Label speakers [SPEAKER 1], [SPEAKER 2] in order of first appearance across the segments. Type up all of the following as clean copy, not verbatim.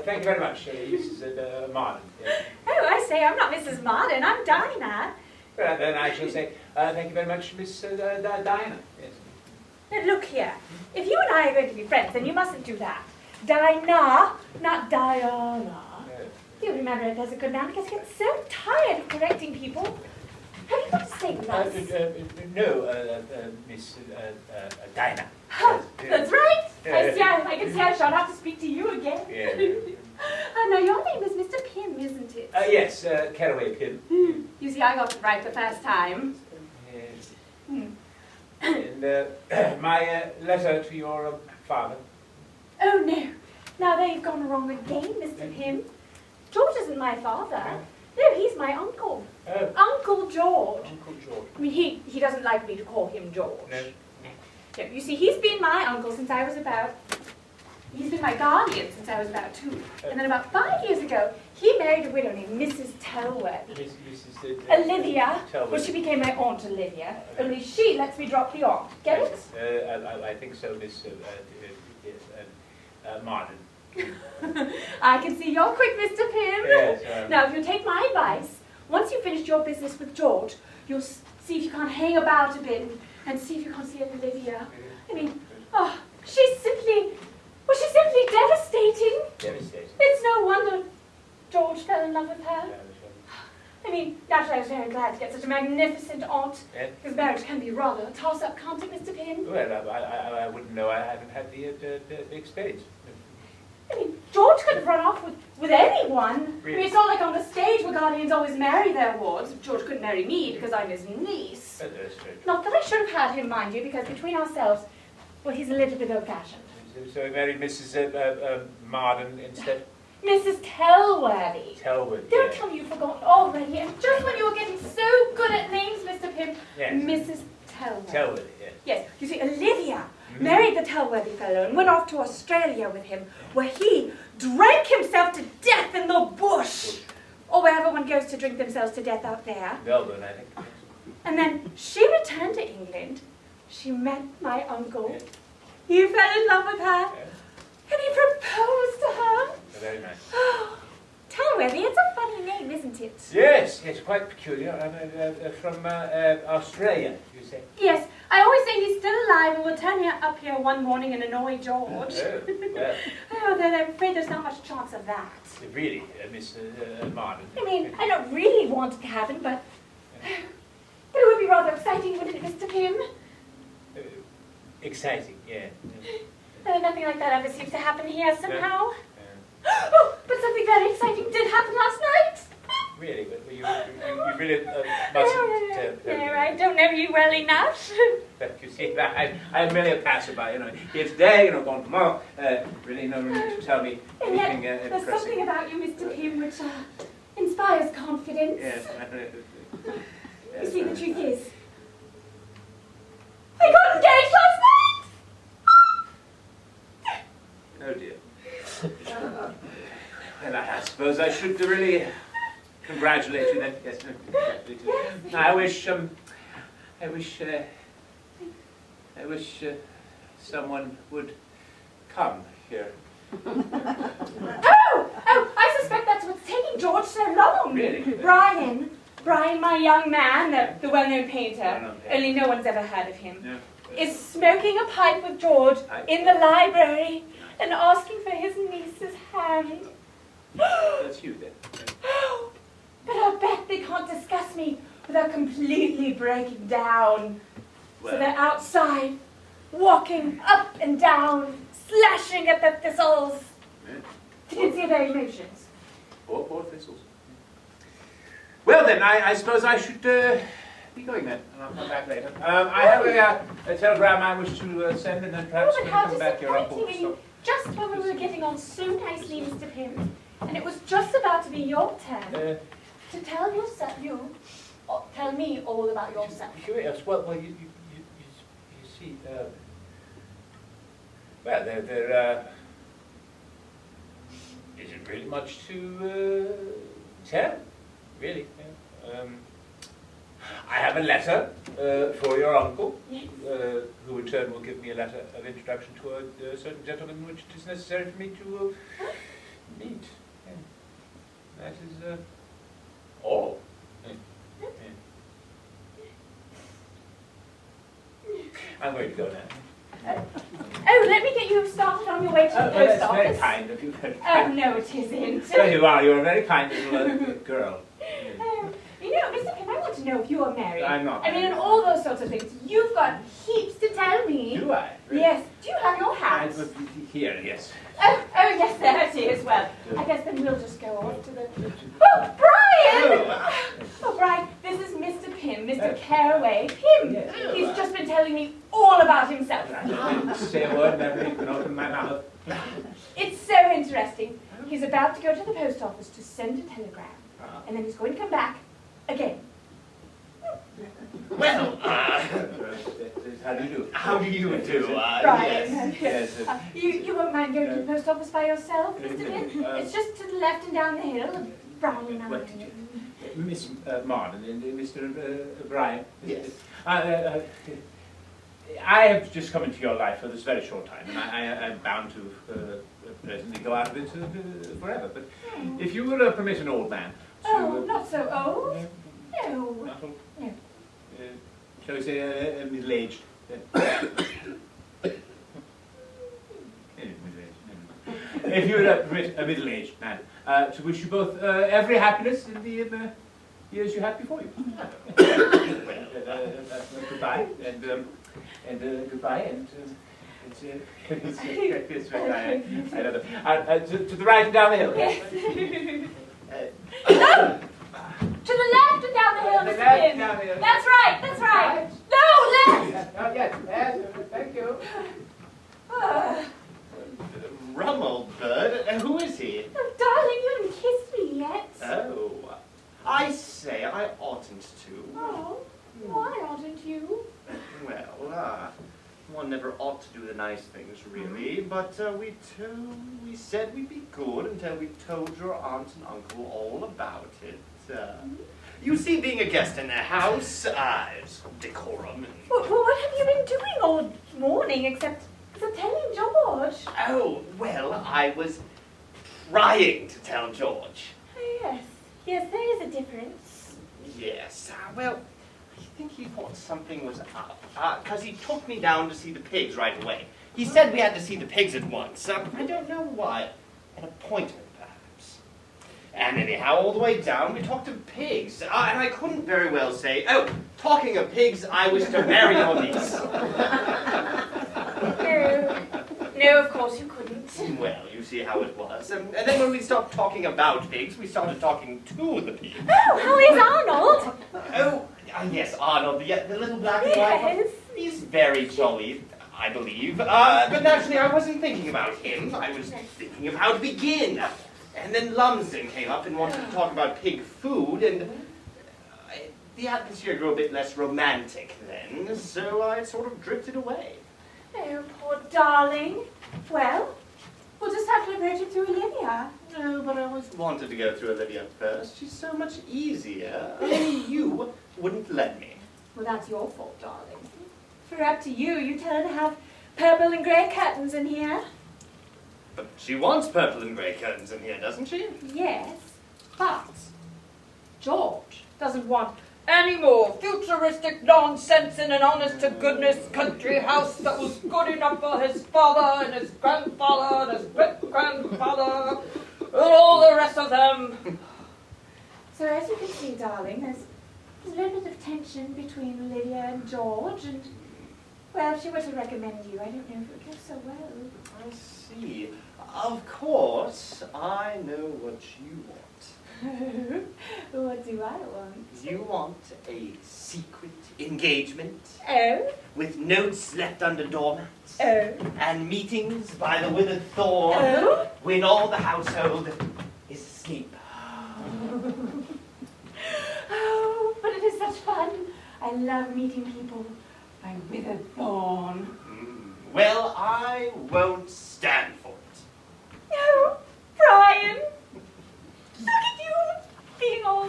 [SPEAKER 1] Thank you very much, Mrs. Marden. Yes.
[SPEAKER 2] Oh, I say, I'm not Mrs. Marden, I'm Dinah.
[SPEAKER 1] Well, then I shall say, thank you very much, Miss Dinah. Yes.
[SPEAKER 2] Now, look here. If you and I are going to be friends, then you mustn't do that. Dinah, not Diana. You remember it as a good man because I get so tired of correcting people. Have you got to stay with us?
[SPEAKER 1] No, Miss Dinah.
[SPEAKER 2] That's right. I can see I shall have to speak to you again.
[SPEAKER 1] Yeah.
[SPEAKER 2] No, your name is Mr. Pim, isn't it?
[SPEAKER 1] Yes, Carraway Pim.
[SPEAKER 2] You see, I got it right the first time.
[SPEAKER 1] Yes. And my letter to your father.
[SPEAKER 2] Oh, no. Now they've gone wrong again, Mr. Pim. George isn't my father. No, he's my uncle.
[SPEAKER 1] Oh.
[SPEAKER 2] Uncle George.
[SPEAKER 1] Uncle George.
[SPEAKER 2] I mean, he doesn't like me to call him George.
[SPEAKER 1] No.
[SPEAKER 2] No, you see, he's been my uncle since I was about... He's been my guardian since I was about 2. And then about 5 years ago, he married a widow named Mrs. Telworthy.
[SPEAKER 1] Mrs.
[SPEAKER 2] Olivia.
[SPEAKER 1] Telworthy.
[SPEAKER 2] Well, she became my Aunt Olivia. Only she lets me drop the aunt. Get it?
[SPEAKER 1] I think so, Miss Marden.
[SPEAKER 2] I can see you're quick, Mr. Pim.
[SPEAKER 1] Yes.
[SPEAKER 2] Now, if you take my advice, once you've finished your business with George, you'll see if you can't hang about a bit and see if you can't see Olivia. I mean, oh, she's simply devastating.
[SPEAKER 1] Devastating.
[SPEAKER 2] It's no wonder George fell in love with her. I mean, naturally I was very glad to get such a magnificent aunt, because marriage can be rather a toss-up, can't it, Mr. Pim?
[SPEAKER 1] Well, I wouldn't know. I haven't had the experience.
[SPEAKER 2] I mean, George could have run off with anyone.
[SPEAKER 1] Really?
[SPEAKER 2] I mean, it's not like on the stage where guardians always marry their wards. George couldn't marry me because I'm his niece.
[SPEAKER 1] That's true.
[SPEAKER 2] Not that I should have had him, mind you, because between ourselves, well, he's a little bit old-fashioned.
[SPEAKER 1] So he married Mrs. Marden instead?
[SPEAKER 2] Mrs. Telworthy.
[SPEAKER 1] Telworthy.
[SPEAKER 2] Don't tell me you've forgotten already. And just when you were getting so good at names, Mr. Pim,
[SPEAKER 1] yes.
[SPEAKER 2] Mrs. Telworthy.
[SPEAKER 1] Telworthy, yes.
[SPEAKER 2] Yes, you see, Olivia married the Telworthy fellow and went off to Australia with him, where he drank himself to death in the bush. Or wherever one goes to drink themselves to death out there.
[SPEAKER 1] Melbourne, I think.
[SPEAKER 2] And then she returned to England. She met my uncle.
[SPEAKER 1] Yes.
[SPEAKER 2] He fell in love with her.
[SPEAKER 1] Yes.
[SPEAKER 2] And he proposed to her.
[SPEAKER 1] Very nice.
[SPEAKER 2] Oh, Telworthy, it's a funny name, isn't it?
[SPEAKER 1] Yes, it's quite peculiar. From Australia, you say?
[SPEAKER 2] Yes, I always say he's still alive and will turn up here one morning and annoy George.
[SPEAKER 1] Oh, well.
[SPEAKER 2] Oh, I'm afraid there's not much chance of that.
[SPEAKER 1] Really, Miss Marden.
[SPEAKER 2] I mean, I don't really want it to happen, but it would be rather exciting, wouldn't it, Mr. Pim?
[SPEAKER 1] Exciting, yeah.
[SPEAKER 2] Nothing like that ever seems to happen here somehow. Oh, but something very exciting did happen last night.
[SPEAKER 1] Really? But you really mustn't...
[SPEAKER 2] No, I don't know you well enough.
[SPEAKER 1] But you see, I'm merely a passerby, you know. Here today, gone tomorrow. Really no need to tell me
[SPEAKER 2] And yet,
[SPEAKER 1] anything
[SPEAKER 2] there's
[SPEAKER 1] impressive.
[SPEAKER 2] something about you, Mr. Pim, which inspires confidence.
[SPEAKER 1] Yes.
[SPEAKER 2] You see, the truth is, I got engaged last night!
[SPEAKER 1] Oh dear. And I suppose I should really congratulate you then. Yes, congratulate you. I wish someone would come here.
[SPEAKER 2] Oh, I suspect that's what's taking George so long.
[SPEAKER 1] Really?
[SPEAKER 2] Brian, my young man, the well-known painter, only no one's ever heard of him, is smoking a pipe with George in the library and asking for his niece's hand.
[SPEAKER 1] That's you then.
[SPEAKER 2] But I bet they can't discuss me without completely breaking down.
[SPEAKER 1] Well.
[SPEAKER 2] So they're outside, walking up and down, slashing at the thistles. You can see their emotions.
[SPEAKER 1] Poor thistles. Well then, I suppose I should be going then, and I'll come back later. I have a telegram I wish to send, and then perhaps
[SPEAKER 2] Oh,
[SPEAKER 1] when
[SPEAKER 2] but
[SPEAKER 1] I
[SPEAKER 2] how
[SPEAKER 1] come back, your uncle will
[SPEAKER 2] disappointing.
[SPEAKER 1] stop.
[SPEAKER 2] Just when we were getting on so nicely, Mr. Pim. And it was just about to be your turn to tell tell me all about yourself.
[SPEAKER 1] Curious. Well, you see, well, there isn't really much to tell, really. I have a letter for your uncle, who in turn will give me a letter of introduction to a certain gentleman which it is necessary for me to meet. Yeah. That is all. Yeah. I'm going to go now.
[SPEAKER 2] Oh, let me get you started on your way to the post
[SPEAKER 1] that's
[SPEAKER 2] office.
[SPEAKER 1] very kind of you.
[SPEAKER 2] Oh, no, it isn't.
[SPEAKER 1] There you are. You're a very kind little girl.
[SPEAKER 2] You know, Mr. Pim, I want to know if you are married.
[SPEAKER 1] I'm not
[SPEAKER 2] I mean,
[SPEAKER 1] married.
[SPEAKER 2] and all those sorts of things. You've got heaps to tell me.
[SPEAKER 1] Do I? Really?
[SPEAKER 2] Yes. Do you have your hat?
[SPEAKER 1] Here, yes.
[SPEAKER 2] Oh, yes, there it is. Well, I guess then we'll just go off to the... Oh, Brian! Oh, Brian, this is Mr. Pim, Mr. Carraway. Pim!
[SPEAKER 1] Yes.
[SPEAKER 2] He's just been telling me all about himself.
[SPEAKER 1] I didn't say a word, never even open my mouth.
[SPEAKER 2] It's so interesting. He's about to go to the post office to send a telegram. And then he's going to come back again.
[SPEAKER 3] Well,
[SPEAKER 1] how do you do?
[SPEAKER 3] how do you do?
[SPEAKER 2] Brian,
[SPEAKER 3] Yes.
[SPEAKER 2] you won't mind going to the post office by yourself, Mr. Pim? It's just to the left and down the hill. Brian and I.
[SPEAKER 1] Miss Marden and Mr. Brian.
[SPEAKER 3] Yes.
[SPEAKER 1] I have just come into your life for this very short time, and I'm bound to presently go out of it forever. But if you will permit an old man to...
[SPEAKER 2] Oh, not so old. No.
[SPEAKER 1] Not old?
[SPEAKER 2] No.
[SPEAKER 1] Shall we say middle-aged? If you would permit a middle-aged man to wish you both every happiness in the years you have before you. Goodbye, and goodbye, and it's I don't know. To the right and down the hill.
[SPEAKER 2] Yes. No! To the left and down the hill,
[SPEAKER 1] The
[SPEAKER 2] Mr.
[SPEAKER 1] left
[SPEAKER 2] Pim.
[SPEAKER 1] and down the hill.
[SPEAKER 2] That's right, that's right. No, left!
[SPEAKER 1] Yes, thank you.
[SPEAKER 3] Rummelbird? Who is he?
[SPEAKER 2] Oh, darling, you haven't kissed me yet.
[SPEAKER 3] Oh, I say I oughtn't to.
[SPEAKER 2] Oh, why oughtn't you?
[SPEAKER 3] Well, one never ought to do the nice things, really, but we said we'd be good until we told your aunt and uncle all about it. You see, being a guest in their house, it's decorum. And...
[SPEAKER 2] Well, what have you been doing all morning except telling George?
[SPEAKER 3] Oh, well, I was trying to tell George.
[SPEAKER 2] Oh, yes, there is a difference.
[SPEAKER 3] Yes, well, I think he thought something was up, because he took me down to see the pigs right away. He said we had to see the pigs at once. I don't know why. An appointment, perhaps. And anyhow, all the way down, we talked of pigs. And I couldn't very well say, oh, talking of pigs, I wish to marry your niece.
[SPEAKER 2] No, of course you couldn't.
[SPEAKER 3] Well, you see how it was. And then when we stopped talking about pigs, we started talking to the pigs.
[SPEAKER 2] Oh, how is Arnold?
[SPEAKER 3] Oh, yes, Arnold, the little black and white one.
[SPEAKER 2] Yes.
[SPEAKER 3] He's very jolly, I believe. But naturally, I wasn't thinking about him. I was thinking of how to begin. And then Lumsden came up and wanted to talk about pig food, and the atmosphere grew a bit less romantic then, so I sort of drifted away.
[SPEAKER 2] Oh, poor darling. Well, we'll just have to approach it through Olivia.
[SPEAKER 3] No, but I always wanted to go through Olivia first. She's so much easier. Only you wouldn't let me.
[SPEAKER 2] Well, that's your fault, darling. For up to you, you tell her to have purple and grey curtains in here.
[SPEAKER 3] But she wants purple and grey curtains in here, doesn't she?
[SPEAKER 2] Yes, but George doesn't want any more futuristic nonsense in an honest-to-goodness country house that was good enough for his father and his grandfather and his great-grandfather and all the rest of them. So as you can see, darling, there's a little bit of tension between Olivia and George, and, well, if she were to recommend you, I don't know if it would go so well.
[SPEAKER 3] I see. Of course, I know what you want.
[SPEAKER 2] What do I want?
[SPEAKER 3] You want a secret engagement
[SPEAKER 2] Oh?
[SPEAKER 3] with notes left under doormats
[SPEAKER 2] Oh?
[SPEAKER 3] and meetings by the withered thorn
[SPEAKER 2] Oh?
[SPEAKER 3] when all the household is asleep.
[SPEAKER 2] Oh, but it is such fun. I love meeting people by withered thorn.
[SPEAKER 3] Well, I won't stand for it.
[SPEAKER 2] No, Brian. Look at you being all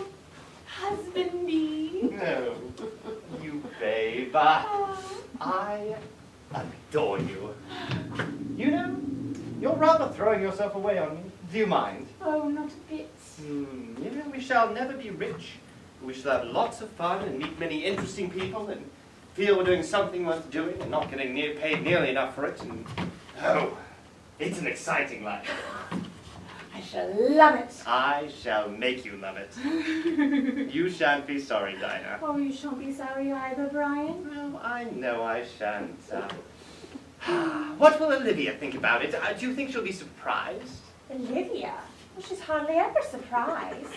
[SPEAKER 2] husbandy.
[SPEAKER 3] No, you babe.
[SPEAKER 2] Oh.
[SPEAKER 3] I adore you. You know, you're rather throwing yourself away on me. Do you mind?
[SPEAKER 2] Oh, not a bit.
[SPEAKER 3] You know, we shall never be rich. We shall have lots of fun and meet many interesting people and feel we're doing something worth doing and not getting paid nearly enough for it. And, oh, it's an exciting life.
[SPEAKER 2] I shall love it.
[SPEAKER 3] I shall make you love it. You shan't be sorry, Dinah.
[SPEAKER 2] Oh, you shan't be sorry either, Brian.
[SPEAKER 3] No, I know I shan't. What will Olivia think about it? Do you think she'll be surprised?
[SPEAKER 2] Olivia? Well, she's hardly ever surprised.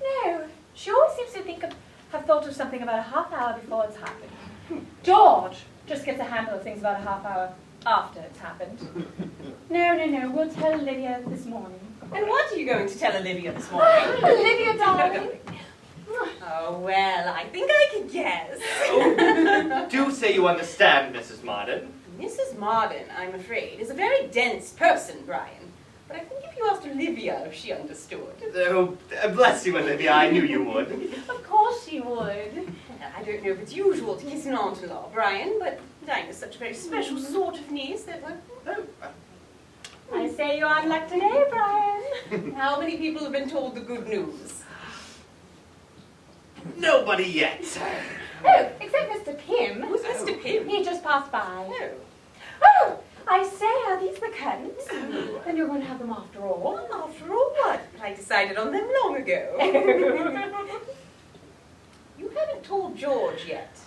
[SPEAKER 2] No, she always seems to have thought of something about a half hour before it's happened. George just gets a handle of things about a half hour after it's happened. No, we'll tell Olivia this morning.
[SPEAKER 4] And what are you going to tell Olivia this morning?
[SPEAKER 2] Olivia, darling.
[SPEAKER 4] Oh, well, I think I can guess.
[SPEAKER 3] Oh, do say you understand, Mrs. Marden.
[SPEAKER 4] Mrs. Marden, I'm afraid, is a very dense person, Brian. But I think if you asked Olivia if she understood.
[SPEAKER 3] Oh, bless you, Olivia, I knew you would.
[SPEAKER 2] Of course she would.
[SPEAKER 4] Well, I don't know if it's usual to kiss an aunt-in-law, Brian, but Dinah's such a very special sort of niece that...
[SPEAKER 2] I say you aren't like today, Brian.
[SPEAKER 4] How many people have been told the good news?
[SPEAKER 3] Nobody yet.
[SPEAKER 2] Oh, except Mr. Pim.
[SPEAKER 4] Who's Mr. Pim?
[SPEAKER 2] He just passed by.
[SPEAKER 4] Oh.
[SPEAKER 2] Oh, I say, are these the curtains? Then you're going to have them after all.
[SPEAKER 4] Well, after all, what? I decided on them long ago. You haven't told George yet.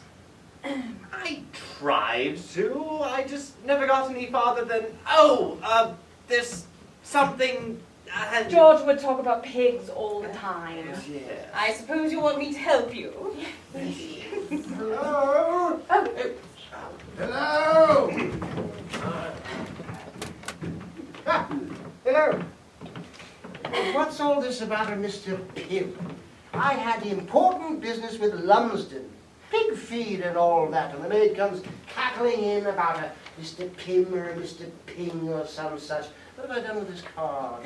[SPEAKER 3] I tried to. I just never got any farther than, there's something...
[SPEAKER 2] George would talk about pigs all the time.
[SPEAKER 3] Yeah.
[SPEAKER 4] I suppose you want me to help you.
[SPEAKER 5] Hello?
[SPEAKER 2] Oh,
[SPEAKER 5] Hello? Hello. What's all this about a Mr. Pim? I had important business with Lumsden. Pig feed and all that, and the maid comes cackling in about a Mr. Pim or a Mr. Ping or some such. What have I done with this card?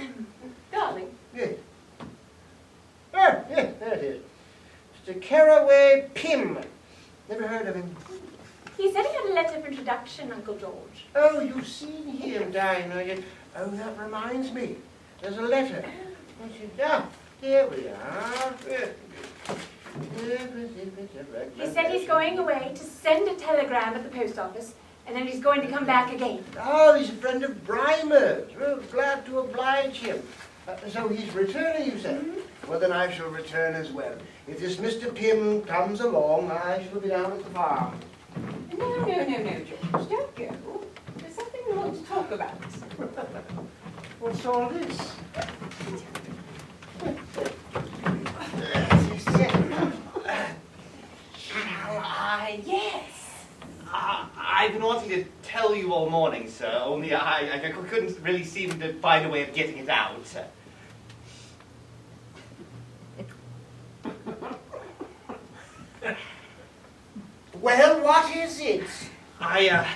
[SPEAKER 4] Darling.
[SPEAKER 5] Yes. Oh, yes, there it is. Mr. Carraway Pim. Never heard of him.
[SPEAKER 2] he said he had a letter of introduction, Uncle George.
[SPEAKER 5] Oh, you've seen him, Dinah. Oh, that reminds me. There's a letter. Here we are.
[SPEAKER 2] He said he's going away to send a telegram at the post office, and then he's going to come back again.
[SPEAKER 5] Oh, he's a friend of Brimer's. Well, glad to oblige him. So he's returning, you say?
[SPEAKER 2] Mm-hmm.
[SPEAKER 5] Well, then I shall return as well. If this Mr. Pim comes along, I shall be down at the farm.
[SPEAKER 4] No, George. Don't go. There's something we want to talk about.
[SPEAKER 5] What's all this?
[SPEAKER 3] Shall I?
[SPEAKER 4] Yes.
[SPEAKER 3] I've been wanting to tell you all morning, sir, only I couldn't really seem to find a way of getting it out.
[SPEAKER 5] Well, what is it?
[SPEAKER 3] I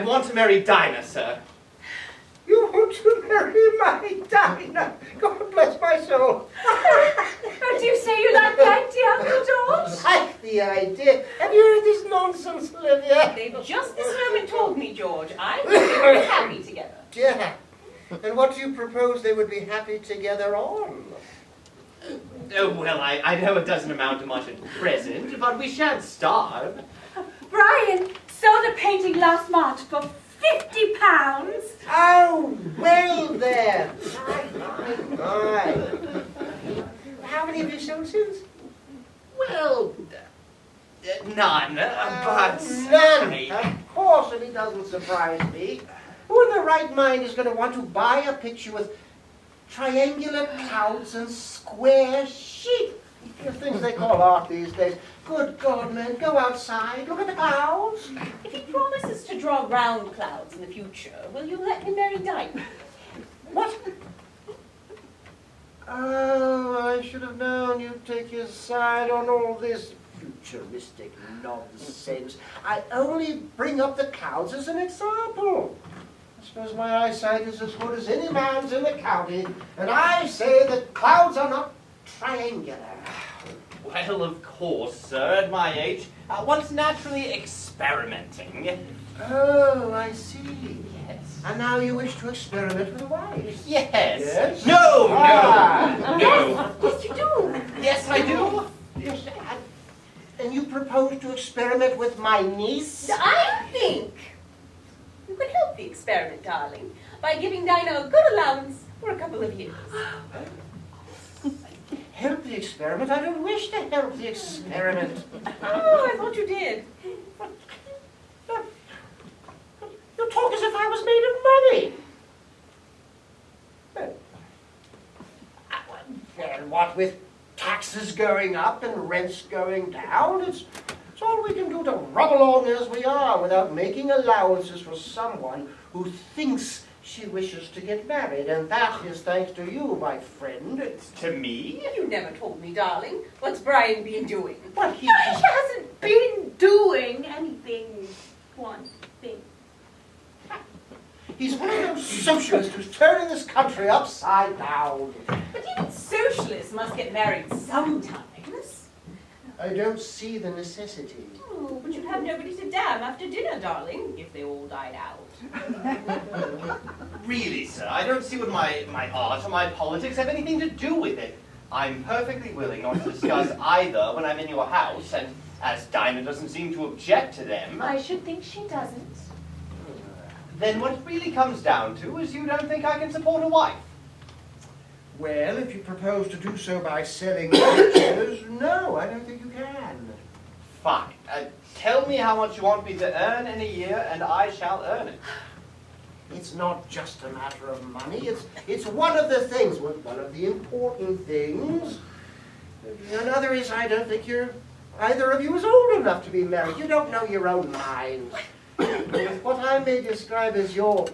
[SPEAKER 3] want to marry Dinah, sir.
[SPEAKER 5] You want to marry my Dinah? God bless my soul.
[SPEAKER 2] Oh, do you say you like the idea, Uncle George?
[SPEAKER 5] Like the idea. Have you heard this nonsense, Olivia?
[SPEAKER 4] They've just this moment told me, George. I think they're very happy together.
[SPEAKER 5] Yeah. And what do you propose they would be happy together on?
[SPEAKER 3] Oh, well, I know it doesn't amount to much at present, but we shan't starve.
[SPEAKER 2] Brian sold a painting last March for £50.
[SPEAKER 5] Oh, well then. My. How many have you sold since?
[SPEAKER 3] Well, none, but...
[SPEAKER 5] None. Of course, and it doesn't surprise me. Who in her right mind is going to want to buy a picture with triangular clouds and square sheep? The things they call art these days. Good God, man, go outside, look at the clouds.
[SPEAKER 4] If he promises to draw round clouds in the future, will you let him marry Dinah?
[SPEAKER 5] What? Oh, I should have known you'd take his side on all this futuristic nonsense. I only bring up the clouds as an example. I suppose my eyesight is as good as any man's in the county, and I say that clouds are not triangular.
[SPEAKER 3] Well, of course, sir, at my age, one's naturally experimenting.
[SPEAKER 5] Oh, I see.
[SPEAKER 3] Yes.
[SPEAKER 5] And now you wish to experiment with a wife?
[SPEAKER 3] Yes.
[SPEAKER 5] Yes?
[SPEAKER 3] No,
[SPEAKER 5] Ah.
[SPEAKER 3] no.
[SPEAKER 2] Yes, you do.
[SPEAKER 3] Yes, I do.
[SPEAKER 5] Yes, and you propose to experiment with my niece?
[SPEAKER 4] I think you could help the experiment, darling, by giving Dinah a good allowance for a couple of years.
[SPEAKER 5] Help the experiment? I don't wish to help the experiment.
[SPEAKER 4] Oh, I thought you did.
[SPEAKER 5] You talk as if I was made of money. Well, what with taxes going up and rents going down, it's all we can do to rub along as we are without making allowances for someone who thinks she wishes to get married. And that is thanks to you, my friend.
[SPEAKER 3] To me?
[SPEAKER 4] You never told me, darling. What's Brian been doing?
[SPEAKER 5] But
[SPEAKER 2] He hasn't been doing anything. One thing.
[SPEAKER 5] he's one of those socialists who's turning this country upside down.
[SPEAKER 4] But even socialists must get married sometimes.
[SPEAKER 5] I don't see the necessity.
[SPEAKER 4] Oh, but you'd have nobody to damn after dinner, darling, if they all died out.
[SPEAKER 3] Really, sir, I don't see what my art or my politics have anything to do with it. I'm perfectly willing not to discuss either when I'm in your house, and as Dinah doesn't seem to object to them,
[SPEAKER 2] I should think she doesn't.
[SPEAKER 3] then what it really comes down to is you don't think I can support a wife.
[SPEAKER 5] Well, if you propose to do so by selling pictures, no, I don't think you can.
[SPEAKER 3] Fine. Tell me how much you want me to earn in a year, and I shall earn it.
[SPEAKER 5] It's not just a matter of money. It's one of the things, one of the important things. Another is I don't think either of you is old enough to be married. You don't know your own minds. With what I may describe as your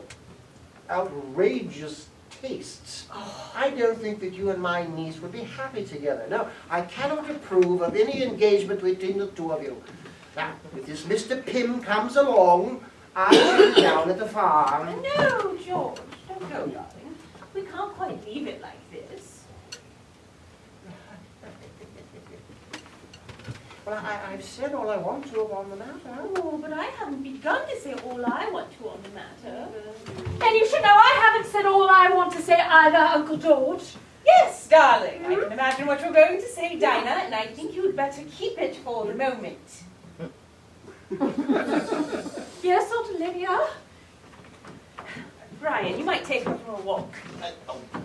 [SPEAKER 5] outrageous tastes, I don't think that you and my niece would be happy together. No, I cannot approve of any engagement between the two of you. Now, if this Mr. Pim comes along, I shall be down at the farm.
[SPEAKER 4] No, George, don't go, darling. We can't quite leave it like this.
[SPEAKER 5] Well, I've said all I want to on the matter.
[SPEAKER 2] Oh, but I haven't begun to say all I want to on the matter. And you should know I haven't said all I want to say either, Uncle George.
[SPEAKER 4] Yes, darling, I can imagine what you're going to say, Dinah, and I think you'd better keep it for the moment.
[SPEAKER 2] Yes, Aunt Olivia?
[SPEAKER 4] Brian, you might take her for a walk.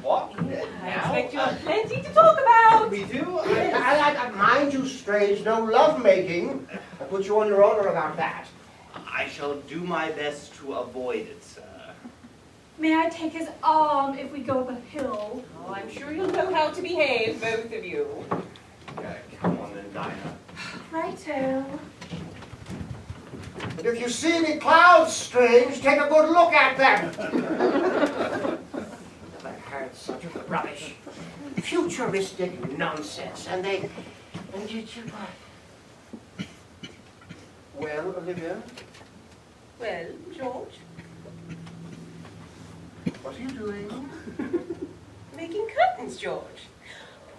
[SPEAKER 3] What?
[SPEAKER 4] I expect you have plenty to talk about.
[SPEAKER 3] We do?
[SPEAKER 5] I mind you, Strange, no love-making. I put you on your honor about that.
[SPEAKER 3] I shall do my best to avoid it, sir.
[SPEAKER 2] May I take his arm if we go up a hill?
[SPEAKER 4] Oh, I'm sure you'll know how to behave, both of you.
[SPEAKER 3] Come on then, Dinah.
[SPEAKER 2] Righto.
[SPEAKER 5] And if you see any clouds, Strange, take a good look at them. Never heard such rubbish. Futuristic nonsense. And you... Well, Olivia,
[SPEAKER 4] Well, George,
[SPEAKER 5] what are you doing?
[SPEAKER 4] making curtains, George.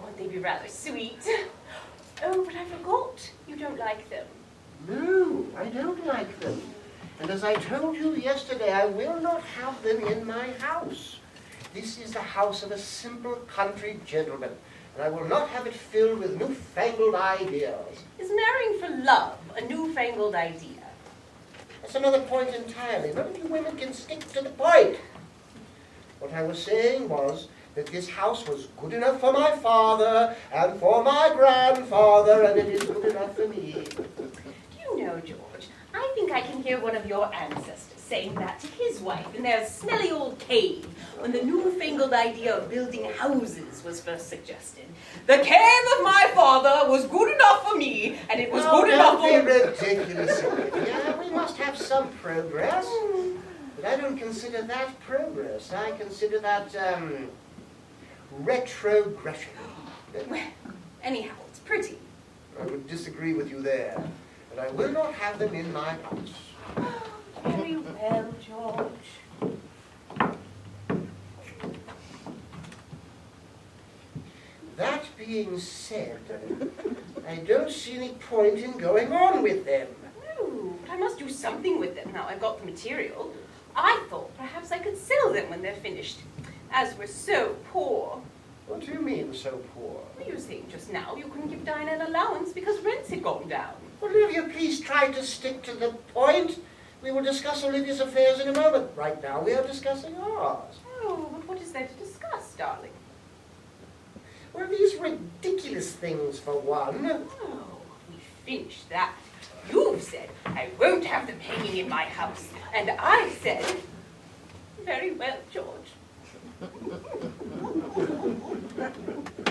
[SPEAKER 4] Won't they be rather sweet? Oh, but I forgot. You don't like them.
[SPEAKER 5] No, I don't like them. And as I told you yesterday, I will not have them in my house. This is the house of a simple country gentleman, and I will not have it filled with newfangled ideas.
[SPEAKER 4] Is marrying for love a newfangled idea?
[SPEAKER 5] That's another point entirely. None of you women can stick to the point. What I was saying was that this house was good enough for my father and for my grandfather, and it is good enough for me.
[SPEAKER 4] Do you know, George, I think I can hear one of your ancestors saying that to his wife in their smelly old cave when the newfangled idea of building houses was first suggested. The cave of my father was good enough for me, and it was good enough for...
[SPEAKER 5] Don't be ridiculous, Olivia. We must have some progress. But I don't consider that progress. I consider that, retrogression.
[SPEAKER 4] Well, anyhow, it's pretty.
[SPEAKER 5] I would disagree with you there. But I will not have them in my house.
[SPEAKER 4] Very well, George.
[SPEAKER 5] That being said, I don't see any point in going on with them.
[SPEAKER 4] No, but I must do something with them now I've got the material. I thought perhaps I could sell them when they're finished, as we're so poor.
[SPEAKER 5] What do you mean, so poor?
[SPEAKER 4] You were saying just now you couldn't give Dinah an allowance because rents had gone down.
[SPEAKER 5] Olivia, please try to stick to the point. We will discuss Olivia's affairs in a moment. Right now we are discussing ours.
[SPEAKER 4] Oh, but what is there to discuss, darling?
[SPEAKER 5] Well, these ridiculous things, for one.
[SPEAKER 4] Oh, we finished that. You've said, I won't have them hanging in my house. And I said, very well, George.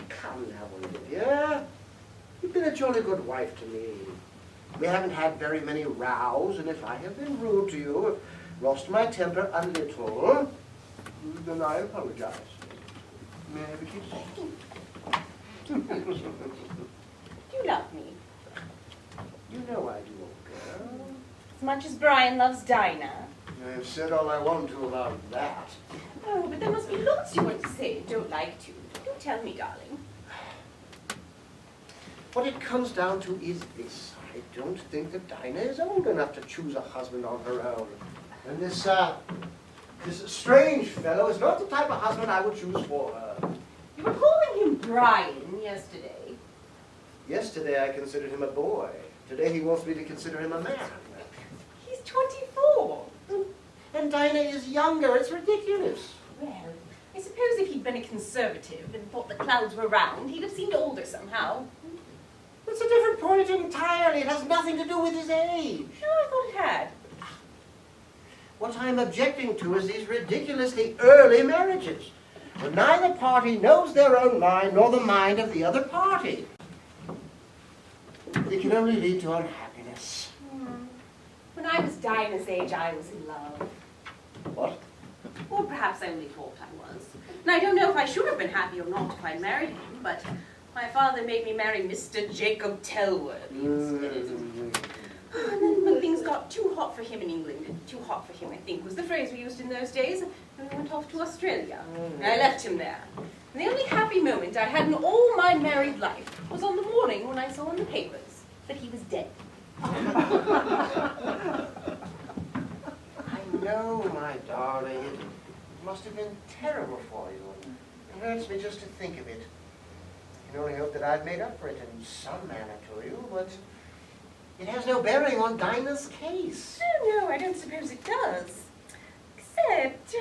[SPEAKER 5] Come now, Olivia. You've been a jolly good wife to me. We haven't had very many rows, and if I have been rude to you, lost my temper a little, then I apologize. May I have a kiss?
[SPEAKER 4] Do you love me?
[SPEAKER 5] You know I do, old girl.
[SPEAKER 4] As much as Brian loves Dinah.
[SPEAKER 5] I've said all I want to about that.
[SPEAKER 4] Oh, but there must be lots you want to say and don't like to. Do tell me, darling.
[SPEAKER 5] What it comes down to is this. I don't think that Dinah is old enough to choose a husband on her own. And this strange fellow is not the type of husband I would choose for her.
[SPEAKER 4] You were calling him Brian yesterday.
[SPEAKER 5] Yesterday I considered him a boy. Today he wants me to consider him a man.
[SPEAKER 4] He's 24.
[SPEAKER 5] And Dinah is younger. It's ridiculous.
[SPEAKER 4] Well, I suppose if he'd been a conservative and thought the clouds were round, he'd have seemed older somehow.
[SPEAKER 5] It's a different point entirely. It has nothing to do with his age.
[SPEAKER 4] No, I thought it had.
[SPEAKER 5] What I'm objecting to is these ridiculously early marriages, when neither party knows their own mind nor the mind of the other party. It can only lead to unhappiness.
[SPEAKER 4] When I was Dinah's age, I was in love.
[SPEAKER 5] What?
[SPEAKER 4] Or perhaps I only thought I was. And I don't know if I should have been happy or not if I'd married him, but my father made me marry Mr. Jacob Telworthy instead. And then when things got too hot for him in England, too hot for him, I think, was the phrase we used in those days, and we went off to Australia. And I left him there. And the only happy moment I had in all my married life was on the morning when I saw in the papers that he was dead.
[SPEAKER 5] I know, my darling. It must have been terrible for you. It hurts me just to think of it. I can only hope that I've made up for it in some manner to you, but it has no bearing on Dinah's case.
[SPEAKER 4] No, I don't suppose it does. Except,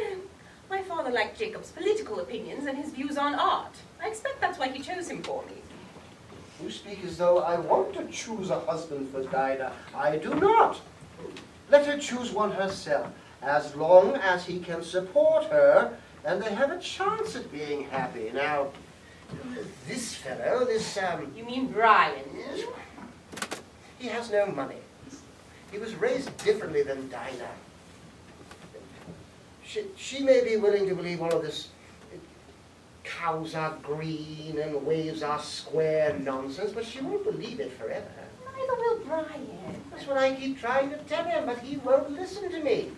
[SPEAKER 4] my father liked Jacob's political opinions and his views on art. I expect that's why he chose him for me.
[SPEAKER 5] You speak as though I want to choose a husband for Dinah. I do not. Let her choose one herself, as long as he can support her, and they have a chance at being happy. Now, this fellow,
[SPEAKER 4] You mean Brian?
[SPEAKER 5] he has no money. He was raised differently than Dinah. She may be willing to believe all of this cows are green and waves are square nonsense, but she won't believe it forever.
[SPEAKER 4] Neither will Brian.
[SPEAKER 5] That's what I keep trying to tell him, but he won't listen to me.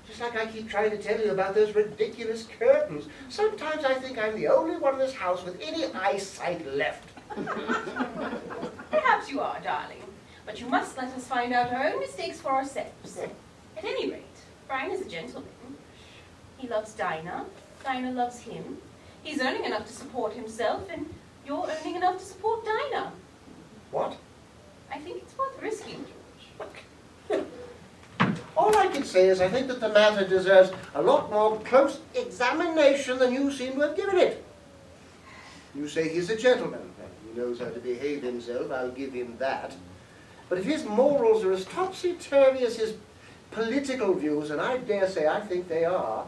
[SPEAKER 5] Just like I keep trying to tell you about those ridiculous curtains. Sometimes I think I'm the only one in this house with any eyesight left.
[SPEAKER 4] Perhaps you are, darling. But you must let us find out our own mistakes for ourselves. At any rate, Brian is a gentleman. He loves Dinah. Dinah loves him. He's earning enough to support himself, and you're earning enough to support Dinah.
[SPEAKER 5] What?
[SPEAKER 4] I think it's worth risking, George.
[SPEAKER 5] All I can say is I think that the matter deserves a lot more close examination than you seem to have given it. You say he's a gentleman. He knows how to behave himself, I'll give him that. But if his morals are as topsy-turvy as his political views, and I dare say I think they are,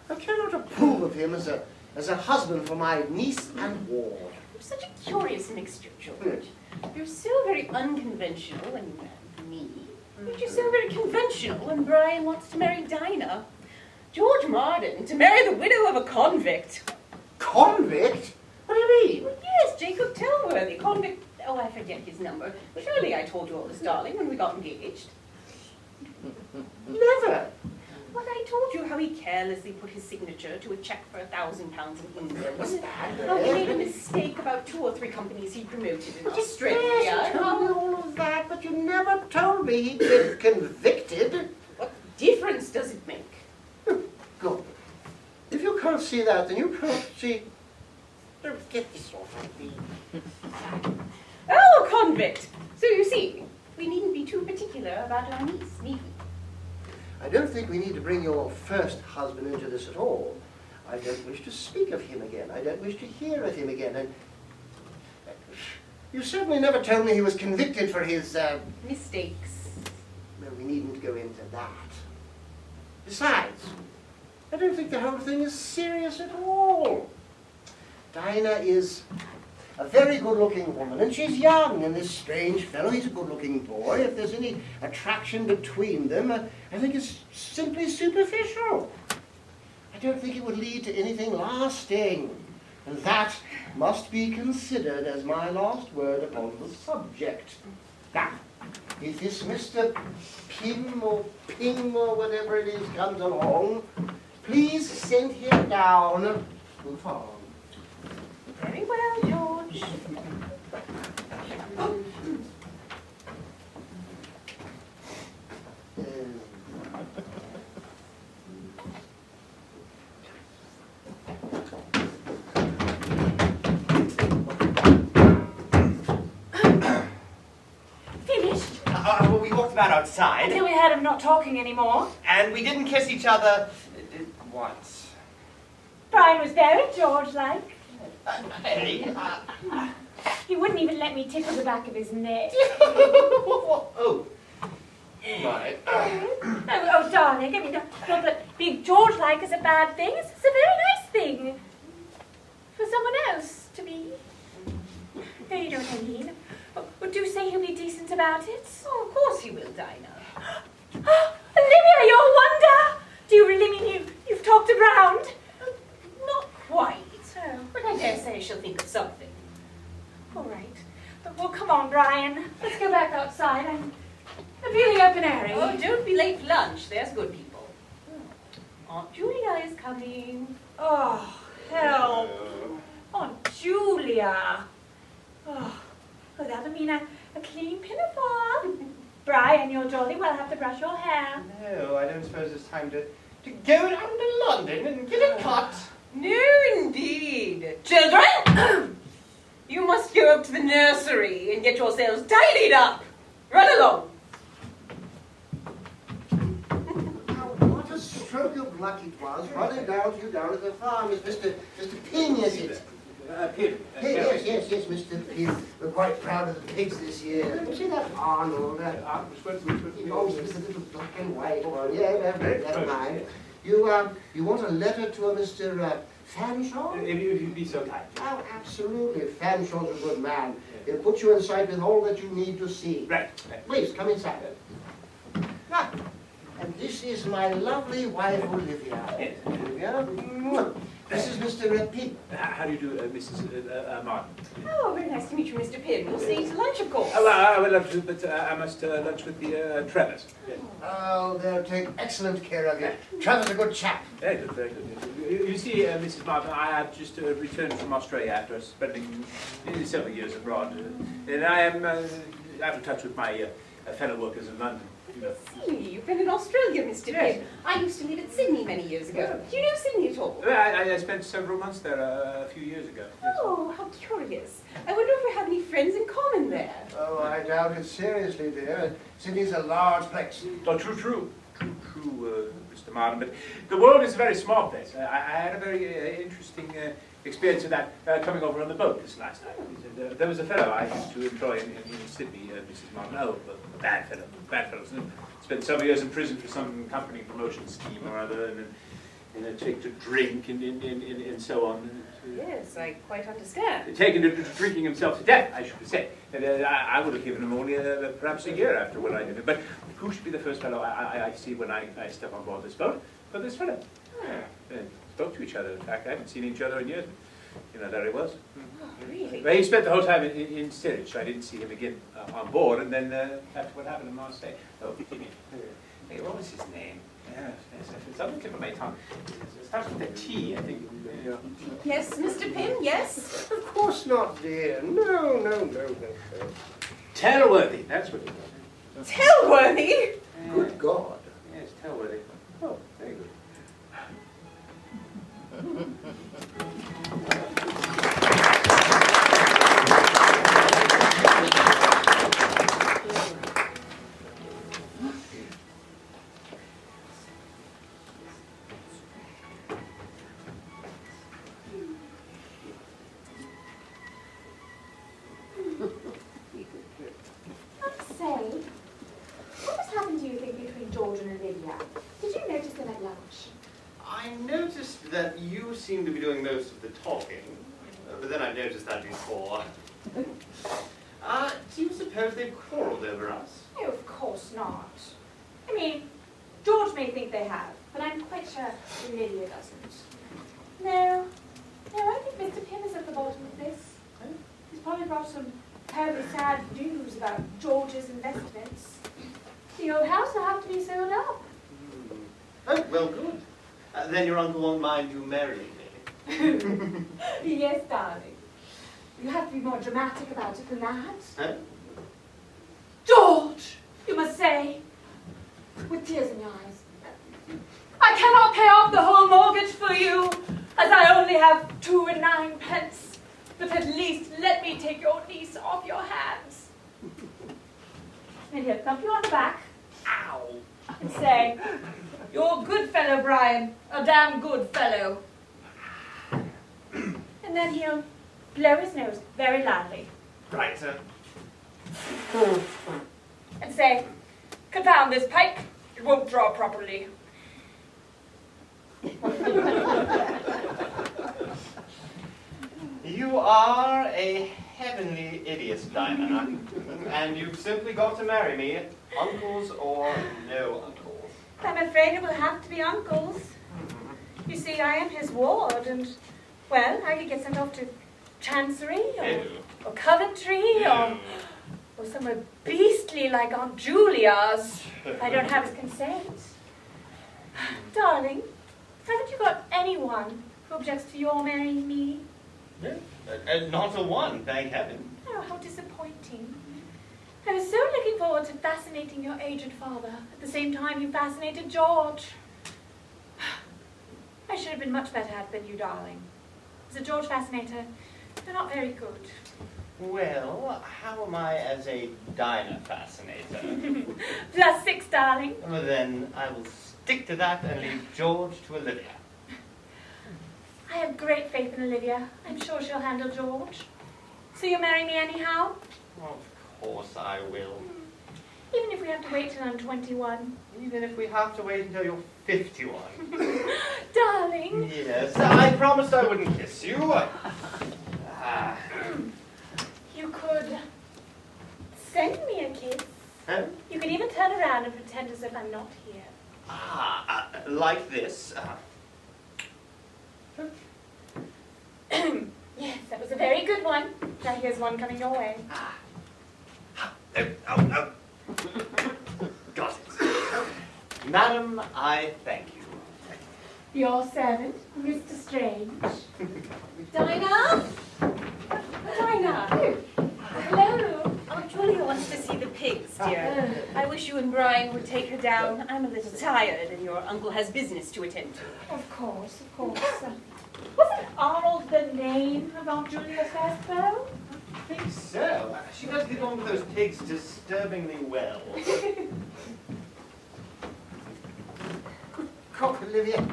[SPEAKER 5] I cannot approve of him as a husband for my niece and ward.
[SPEAKER 4] You're such a curious mixture, George. You're so very unconventional when you marry me. But you're so very conventional when Brian wants to marry Dinah. George Marden, to marry the widow of a convict.
[SPEAKER 5] Convict? What do you mean?
[SPEAKER 4] Well, yes, Jacob Telworthy, convict. Oh, I forget his number. Surely I told you all this, darling, when we got engaged.
[SPEAKER 5] Never.
[SPEAKER 4] Well, I told you how he carelessly put his signature to a cheque for £1,000 in England.
[SPEAKER 5] What's that?
[SPEAKER 4] How he made a mistake about 2 or 3 companies he promoted in
[SPEAKER 5] Yes,
[SPEAKER 4] Australia.
[SPEAKER 5] you told me all of that, but you never told me he'd been convicted.
[SPEAKER 4] What difference does it make?
[SPEAKER 5] Good. If you can't see that, then you can't see... Get this off of me.
[SPEAKER 4] Oh, a convict! So you see, we needn't be too particular about our niece, need we?
[SPEAKER 5] I don't think we need to bring your first husband into this at all. I don't wish to speak of him again. I don't wish to hear of him again. And you certainly never told me he was convicted for his,
[SPEAKER 4] Mistakes.
[SPEAKER 5] Well, we needn't go into that. Besides, I don't think the whole thing is serious at all. Dinah is a very good-looking woman, and she's young, and this strange fellow, he's a good-looking boy. If there's any attraction between them, I think it's simply superficial. I don't think it would lead to anything lasting, and that must be considered as my last word upon the subject. Now, if this Mr. Pim or Ping or whatever it is comes along, please send him down to the farm.
[SPEAKER 4] Very well, George.
[SPEAKER 2] Finished?
[SPEAKER 3] Well, we walked about outside,
[SPEAKER 2] Until we heard him not talking anymore.
[SPEAKER 3] and we didn't kiss each other once.
[SPEAKER 2] Brian was very George-like.
[SPEAKER 3] Hey.
[SPEAKER 2] He wouldn't even let me tickle the back of his neck.
[SPEAKER 3] Oh. My.
[SPEAKER 2] Oh, darling, I mean, not that being George-like is a bad thing. It's a very nice thing. For someone else to be. No, you know what I mean. But do say he'll be decent about it.
[SPEAKER 4] Oh, of course he will, Dinah.
[SPEAKER 2] Olivia, you're a wonder! Do you really mean you've talked around?
[SPEAKER 4] Not quite.
[SPEAKER 2] Oh.
[SPEAKER 4] But I dare say she'll think of something.
[SPEAKER 2] All right. But, well, come on, Brian. Let's go back outside. I'm feeling up and airy.
[SPEAKER 4] Oh, don't be late for lunch. There's good people. Aunt Julia is coming.
[SPEAKER 2] Oh, help. Aunt Julia. Oh, that'll mean a clean pinafore. Brian, you're jolly well have to brush your hair.
[SPEAKER 3] No, I don't suppose it's time to go down to London and get a cut.
[SPEAKER 4] No, indeed. Children, you must go up to the nursery and get yourselves tidied up. Run along.
[SPEAKER 5] What a stroke of luck it was, running down to you down at the farm. It's Mr. Ping, is it?
[SPEAKER 1] Pim.
[SPEAKER 5] Yes, Mr. Pim. We're quite proud of the pigs this year. See that Arnold?
[SPEAKER 1] Which one?
[SPEAKER 5] Oh, it's the little black and white one. Yeah, never mind. You want a letter to a Mr. Fanshawe?
[SPEAKER 1] If you'd be so kind.
[SPEAKER 5] Oh, absolutely. Fanshaw's a good man. He'll put you inside with all that you need to see.
[SPEAKER 1] Right.
[SPEAKER 5] Please, come inside. Ah, and this is my lovely wife, Olivia.
[SPEAKER 1] Yes.
[SPEAKER 5] Olivia. Mwah. This is Mr. Pim.
[SPEAKER 1] How do you do, Mrs. Marden?
[SPEAKER 4] Oh, very nice to meet you, Mr. Pim. You'll stay to lunch, of course.
[SPEAKER 1] Oh, I would love to, but I must lunch with the Trevors. Yes.
[SPEAKER 5] Oh, they'll take excellent care of you. Trevor's a good chap.
[SPEAKER 1] Very good, very good. You see, Mrs. Marden, I have just returned from Australia after spending several years abroad. And I am out of touch with my fellow workers in London. You know.
[SPEAKER 4] I see. You've been in Australia, Mr.
[SPEAKER 1] Yes.
[SPEAKER 4] Pim. I used to live in Sydney many years ago. Do you know Sydney at all?
[SPEAKER 1] Well, I spent several months there a few years ago. Yes.
[SPEAKER 4] Oh, how curious. I wonder if we have any friends in common there.
[SPEAKER 5] Oh, I doubt it seriously, dear. Sydney's a large place.
[SPEAKER 1] Oh, true, Mr. Mr. Marden, but the world is a very small place. I had a very interesting experience of that coming over on the boat this last night. There was a fellow I used to employ in Sydney, Mrs. Marden. Oh, a bad fellow. Spent some years in prison for some company promotion scheme or other, and take to drink and so on.
[SPEAKER 4] Yes, I quite understand.
[SPEAKER 1] Taken to drinking himself to death, I should say. I would have given him only perhaps a year after what I did. But who should be the first fellow I see when I step on board this boat? But this fellow. Spoke to each other. In fact, I haven't seen each other in years. There he was.
[SPEAKER 4] Oh, really?
[SPEAKER 1] But he spent the whole time in steerage, so I didn't see him again on board. And then after what happened in Marseille. Oh, hey, what was his name? Yes, it's on the tip of my tongue. It starts with a T, I think.
[SPEAKER 4] Yes, Mr. Pim, yes?
[SPEAKER 5] Of course not, dear. No.
[SPEAKER 1] Tellworthy, that's what it was.
[SPEAKER 4] Tellworthy?
[SPEAKER 5] Good God.
[SPEAKER 1] Yes, Tellworthy. Oh, very good.
[SPEAKER 2] What has happened, do you think, between George and Olivia? Did you notice them at lunch?
[SPEAKER 3] I noticed that you seem to be doing most of the talking, but then I noticed that before. Do you suppose they've quarrelled over us?
[SPEAKER 2] Oh, of course not. I mean, George may think they have, but I'm quite sure Olivia doesn't. No, I think Mr. Pim is at the bottom of this. He's probably brought some terribly sad news about George's investments. The old house will have to be sold up.
[SPEAKER 3] Oh, well, good. Then your uncle won't mind you marrying me.
[SPEAKER 2] Yes, darling. You have to be more dramatic about it than that.
[SPEAKER 3] Huh?
[SPEAKER 2] George, you must say, with tears in your eyes, I cannot pay off the whole mortgage for you, as I only have 2 and 9 pence. But at least let me take your niece off your hands. And he'll thump you on the back, ow, and say, you're a good fellow, Brian, a damn good fellow. And then he'll blow his nose very loudly.
[SPEAKER 3] Right, sir.
[SPEAKER 2] And say, confound this pipe, it won't draw properly.
[SPEAKER 3] You are a heavenly idiot, Dinah, and you've simply got to marry me, uncles or no uncles.
[SPEAKER 2] I'm afraid it will have to be uncles. You see, I am his ward, and, well, I could get sent off to Chancery, or Coventry, or somewhere beastly like Aunt Julia's, if I don't have his consent. Darling, haven't you got anyone who objects to your marrying me?
[SPEAKER 3] Not a one, thank heaven.
[SPEAKER 2] Oh, how disappointing. I was so looking forward to fascinating your aged father at the same time you fascinated George. I should have been much better at than you, darling. As a George fascinator, you're not very good.
[SPEAKER 3] Well, how am I as a Dinah fascinator?
[SPEAKER 2] +6, darling.
[SPEAKER 3] Well, then I will stick to that and leave George to Olivia.
[SPEAKER 2] I have great faith in Olivia. I'm sure she'll handle George. So you'll marry me anyhow?
[SPEAKER 3] Of course I will.
[SPEAKER 2] Even if we have to wait till I'm 21.
[SPEAKER 3] Even if we have to wait until you're 51.
[SPEAKER 2] Darling.
[SPEAKER 3] Yes, I promised I wouldn't kiss you.
[SPEAKER 2] You could send me a kiss.
[SPEAKER 3] Huh?
[SPEAKER 2] You could even turn around and pretend as if I'm not here.
[SPEAKER 3] Like this.
[SPEAKER 2] Yes, that was a very good one. Now here's one coming your way.
[SPEAKER 3] Oh. Got it. Madam, I thank you.
[SPEAKER 2] Your servant, Mr. Strange.
[SPEAKER 4] Dinah? Dinah?
[SPEAKER 2] Hello.
[SPEAKER 4] Aunt Julia wants to see the pigs, dear. I wish you and Brian would take her down. I'm a little tired, and your uncle has business to attend to.
[SPEAKER 2] Of course. Wasn't Arnold the name of Aunt Julia's first beau?
[SPEAKER 3] I think so. She does get on with those pigs disturbingly well.
[SPEAKER 5] Oh, Olivia.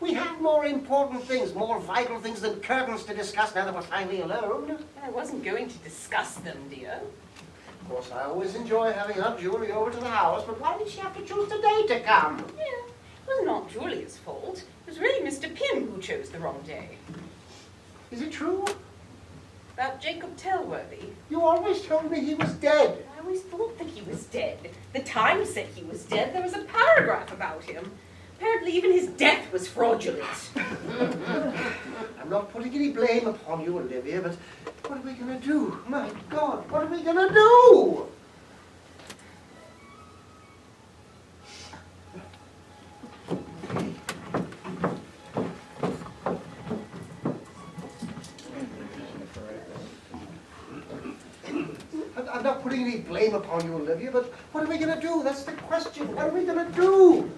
[SPEAKER 5] We have more important things, more vital things than curtains to discuss now that we're finally alone.
[SPEAKER 4] I wasn't going to discuss them, dear.
[SPEAKER 5] Of course, I always enjoy having Aunt Julie over to the house, but why did she have to choose today to come?
[SPEAKER 4] Yeah, it wasn't Aunt Julia's fault. It was really Mr. Pim who chose the wrong day.
[SPEAKER 5] Is it true?
[SPEAKER 4] About Jacob Telworthy.
[SPEAKER 5] You always told me he was dead.
[SPEAKER 4] I always thought that he was dead. The Times said he was dead. There was a paragraph about him. Apparently even his death was fraudulent.
[SPEAKER 5] I'm not putting any blame upon you, Olivia, but what are we going to do? My God, what are we going to do? I'm not putting any blame upon you, Olivia, but what are we going to do? That's the question. What are we going to do?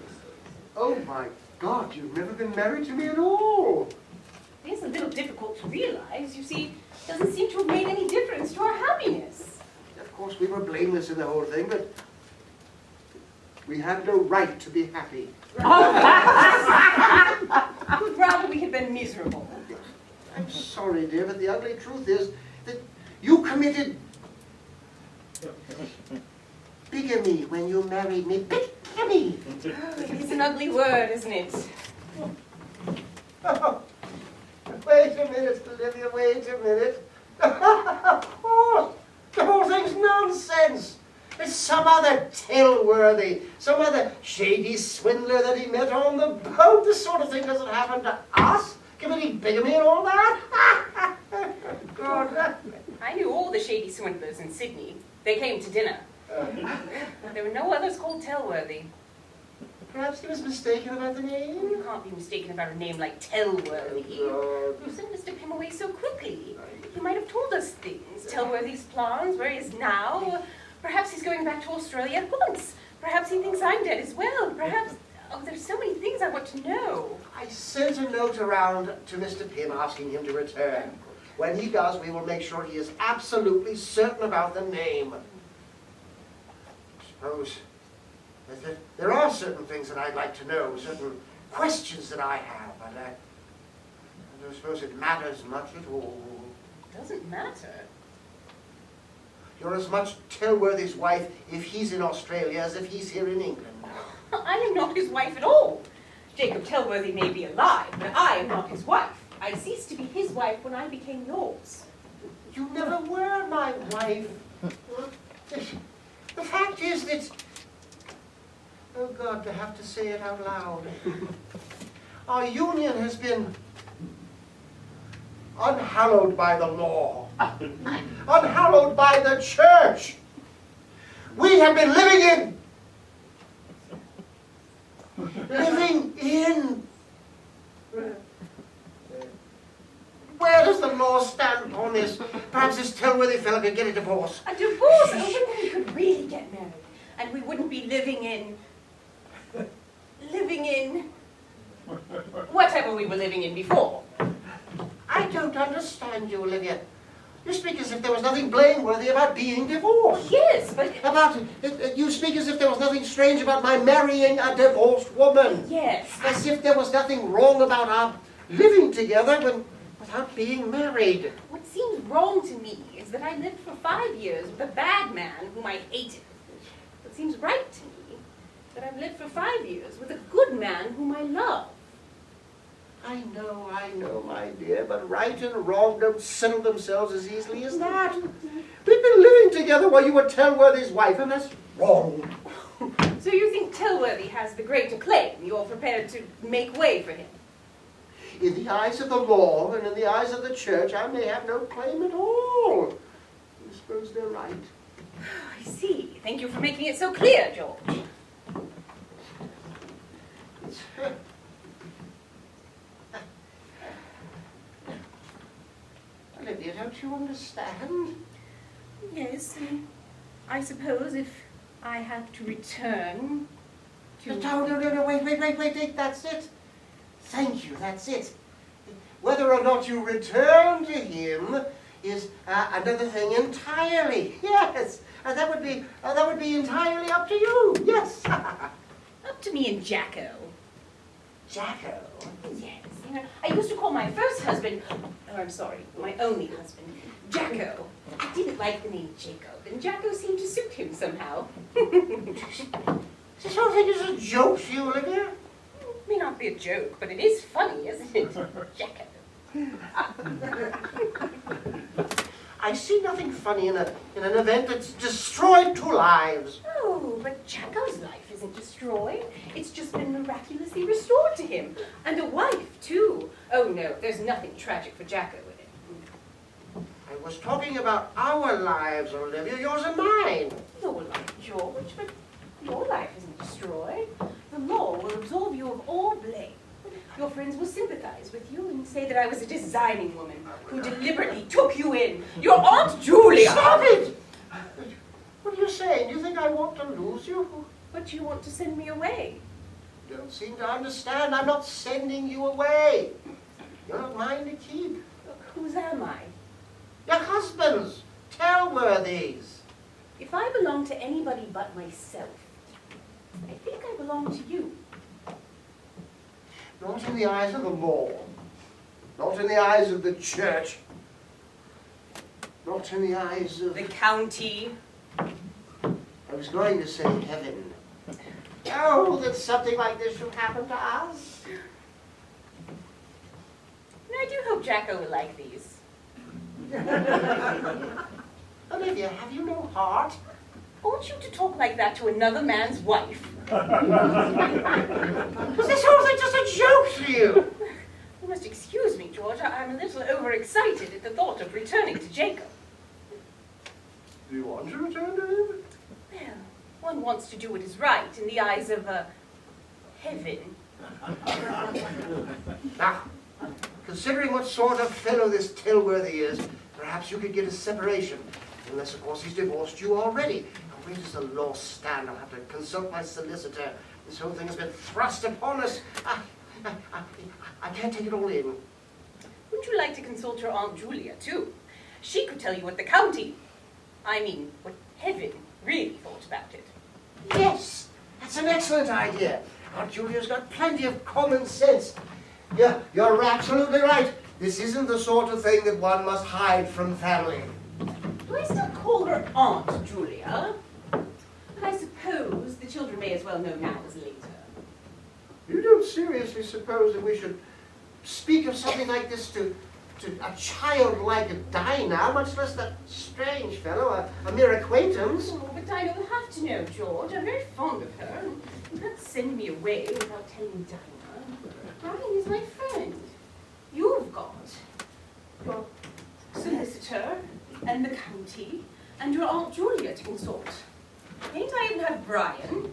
[SPEAKER 5] Oh, my God, you've never been married to me at all.
[SPEAKER 4] It's a little difficult to realize. You see, it doesn't seem to have made any difference to our happiness.
[SPEAKER 5] Of course, we were blameless in the whole thing, but we had no right to be happy.
[SPEAKER 4] I would rather we had been miserable.
[SPEAKER 5] I'm sorry, dear, but the ugly truth is that you committed bigamy when you married me. Bigamy!
[SPEAKER 4] It's an ugly word, isn't it?
[SPEAKER 5] Oh, wait a minute, Olivia, wait a minute. Oh, the whole thing's nonsense. It's some other Tilworthy, some other shady swindler that he met on the boat. This sort of thing doesn't happen to us, committing bigamy and all that. God.
[SPEAKER 4] I knew all the shady swindlers in Sydney. They came to dinner. There were no others called Telworthy.
[SPEAKER 5] Perhaps he was mistaken about the name.
[SPEAKER 4] You can't be mistaken about a name like Telworthy.
[SPEAKER 5] Oh,
[SPEAKER 4] You sent Mr. Pim away so quickly. He might have told us things. Telworthy's plans, where he is now. Perhaps he's going back to Australia at once. Perhaps he thinks I'm dead as well. Perhaps... Oh, there's so many things I want to know.
[SPEAKER 5] I sent a note around to Mr. Pim asking him to return. When he does, we will make sure he is absolutely certain about the name. I suppose that there are certain things that I'd like to know, certain questions that I have, but I don't suppose it matters much at all.
[SPEAKER 4] It doesn't matter.
[SPEAKER 5] You're as much Telworthy's wife if he's in Australia as if he's here in England.
[SPEAKER 4] I am not his wife at all. Jacob Telworthy may be alive, but I am not his wife. I ceased to be his wife when I became yours.
[SPEAKER 5] You never were my wife. The fact is that... Oh, God, to have to say it out loud. Our union has been unhallowed by the law, unhallowed by the church. We have been living in... Where does the law stand on this? Perhaps this Telworthy fellow could get a divorce.
[SPEAKER 4] A divorce? Oh, then we could really get married. And we wouldn't be living in... whatever we were living in before.
[SPEAKER 5] I don't understand you, Olivia. You speak as if there was nothing blameworthy about being divorced.
[SPEAKER 4] Yes, but...
[SPEAKER 5] You speak as if there was nothing strange about my marrying a divorced woman.
[SPEAKER 4] Yes.
[SPEAKER 5] As if there was nothing wrong about our living together without being married.
[SPEAKER 4] What seems wrong to me is that I lived for 5 years with a bad man whom I hated. What seems right to me is that I've lived for 5 years with a good man whom I love.
[SPEAKER 5] I know, my dear, but right and wrong don't settle themselves as easily as that. We've been living together while you were Telworthy's wife, and that's wrong.
[SPEAKER 4] So you think Telworthy has the greater claim? You're prepared to make way for him?
[SPEAKER 5] In the eyes of the law and in the eyes of the church, I may have no claim at all. I suppose they're right.
[SPEAKER 4] I see. Thank you for making it so clear, George.
[SPEAKER 5] Olivia, don't you understand?
[SPEAKER 4] Yes, and I suppose if I have to return to...
[SPEAKER 5] No, wait, that's it. Thank you, that's it. Whether or not you return to him is another thing entirely. Yes, that would be entirely up to you. Yes.
[SPEAKER 4] Up up to me and Jacko.
[SPEAKER 5] Jacko?
[SPEAKER 4] Yes, you know, I used to call my first husband, I'm sorry, my only husband, Jacko. I didn't like the name Jacob, and Jacko seemed to suit him somehow.
[SPEAKER 5] This whole thing is a joke to you, Olivia?
[SPEAKER 4] It may not be a joke, but it is funny, isn't it? Jacko.
[SPEAKER 5] I see nothing funny in an event that's destroyed 2 lives.
[SPEAKER 4] Oh, but Jacko's life isn't destroyed. It's just been miraculously restored to him. And a wife, too. Oh, no, there's nothing tragic for Jacko in it.
[SPEAKER 5] I was talking about our lives, Olivia, yours and mine.
[SPEAKER 4] Your life, George, but your life isn't destroyed. The law will absolve you of all blame. Your friends will sympathize with you and say that I was a designing woman who deliberately took you in. Your Aunt Julia!
[SPEAKER 5] Stop it! What are you saying? You think I want to lose you?
[SPEAKER 4] But you want to send me away.
[SPEAKER 5] You don't seem to understand. I'm not sending you away. You're not mine to keep.
[SPEAKER 4] Look, whose am I?
[SPEAKER 5] Your husband's. Tellworthy's.
[SPEAKER 4] If I belong to anybody but myself, I think I belong to you.
[SPEAKER 5] Not in the eyes of the law. Not in the eyes of the church. Not in the eyes of...
[SPEAKER 4] The county.
[SPEAKER 5] I was going to say heaven. Oh, that something like this should happen to us.
[SPEAKER 4] And I do hope Jacko will like these.
[SPEAKER 5] Olivia, have you no heart?
[SPEAKER 4] Ought you to talk like that to another man's wife?
[SPEAKER 5] Was this whole thing just a joke to you?
[SPEAKER 4] You must excuse me, George. I'm a little overexcited at the thought of returning to Jacob.
[SPEAKER 5] Do you want to return to him?
[SPEAKER 4] Well, one wants to do what is right in the eyes of, heaven.
[SPEAKER 5] Now, considering what sort of fellow this Tellworthy is, perhaps you could get a separation. Unless, of course, he's divorced you already. Now, where does the law stand? I'll have to consult my solicitor. This whole thing has been thrust upon us. I can't take it all in.
[SPEAKER 4] Wouldn't you like to consult your Aunt Julia, too? She could tell you what the county, what heaven really thought about it.
[SPEAKER 5] Yes, that's an excellent idea. Aunt Julia's got plenty of common sense. Yeah, you're absolutely right. This isn't the sort of thing that one must hide from family.
[SPEAKER 4] Do I still call her Aunt Julia? But I suppose the children may as well know now as later.
[SPEAKER 5] You don't seriously suppose that we should speak of something like this to a child like Dinah, much less that strange fellow, a mere acquaintance?
[SPEAKER 4] Oh, but Dinah will have to know, George. I'm very fond of her. You can't send me away without telling Dinah. Brian is my friend. You've got your solicitor and the county and your Aunt Julia to consult. Ain't I even have Brian?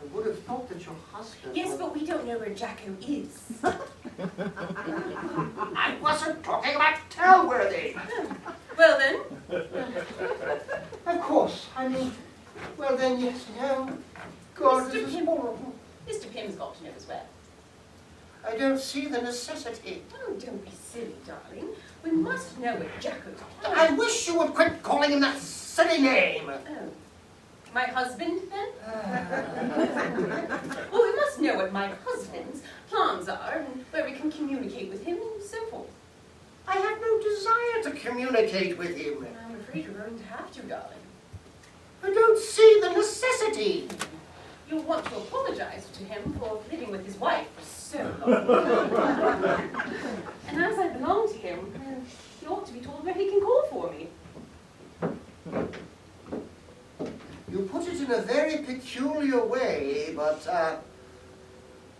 [SPEAKER 5] I would have thought that your husband...
[SPEAKER 4] Yes, but we don't know where Jacko is.
[SPEAKER 5] I wasn't talking about Tellworthy.
[SPEAKER 4] Well then,
[SPEAKER 5] Of course, well then, yes, no. God,
[SPEAKER 4] Mr.
[SPEAKER 5] this is
[SPEAKER 4] Pim.
[SPEAKER 5] horrible.
[SPEAKER 4] Mr. Pim's got to know as well.
[SPEAKER 5] I don't see the necessity.
[SPEAKER 4] Oh, don't be silly, darling. We must know where Jacko's
[SPEAKER 5] I wish you would quit calling him that silly name.
[SPEAKER 4] Oh. My husband, then? Well, we must know what my husband's plans are and where we can communicate with him and so forth.
[SPEAKER 5] I have no desire to communicate with him.
[SPEAKER 4] I'm afraid you're going to have to, darling.
[SPEAKER 5] I don't see the necessity.
[SPEAKER 4] You'll want to apologize to him for living with his wife for so long. And as I belong to him, he ought to be told where he can call for me.
[SPEAKER 5] You put it in a very peculiar way, but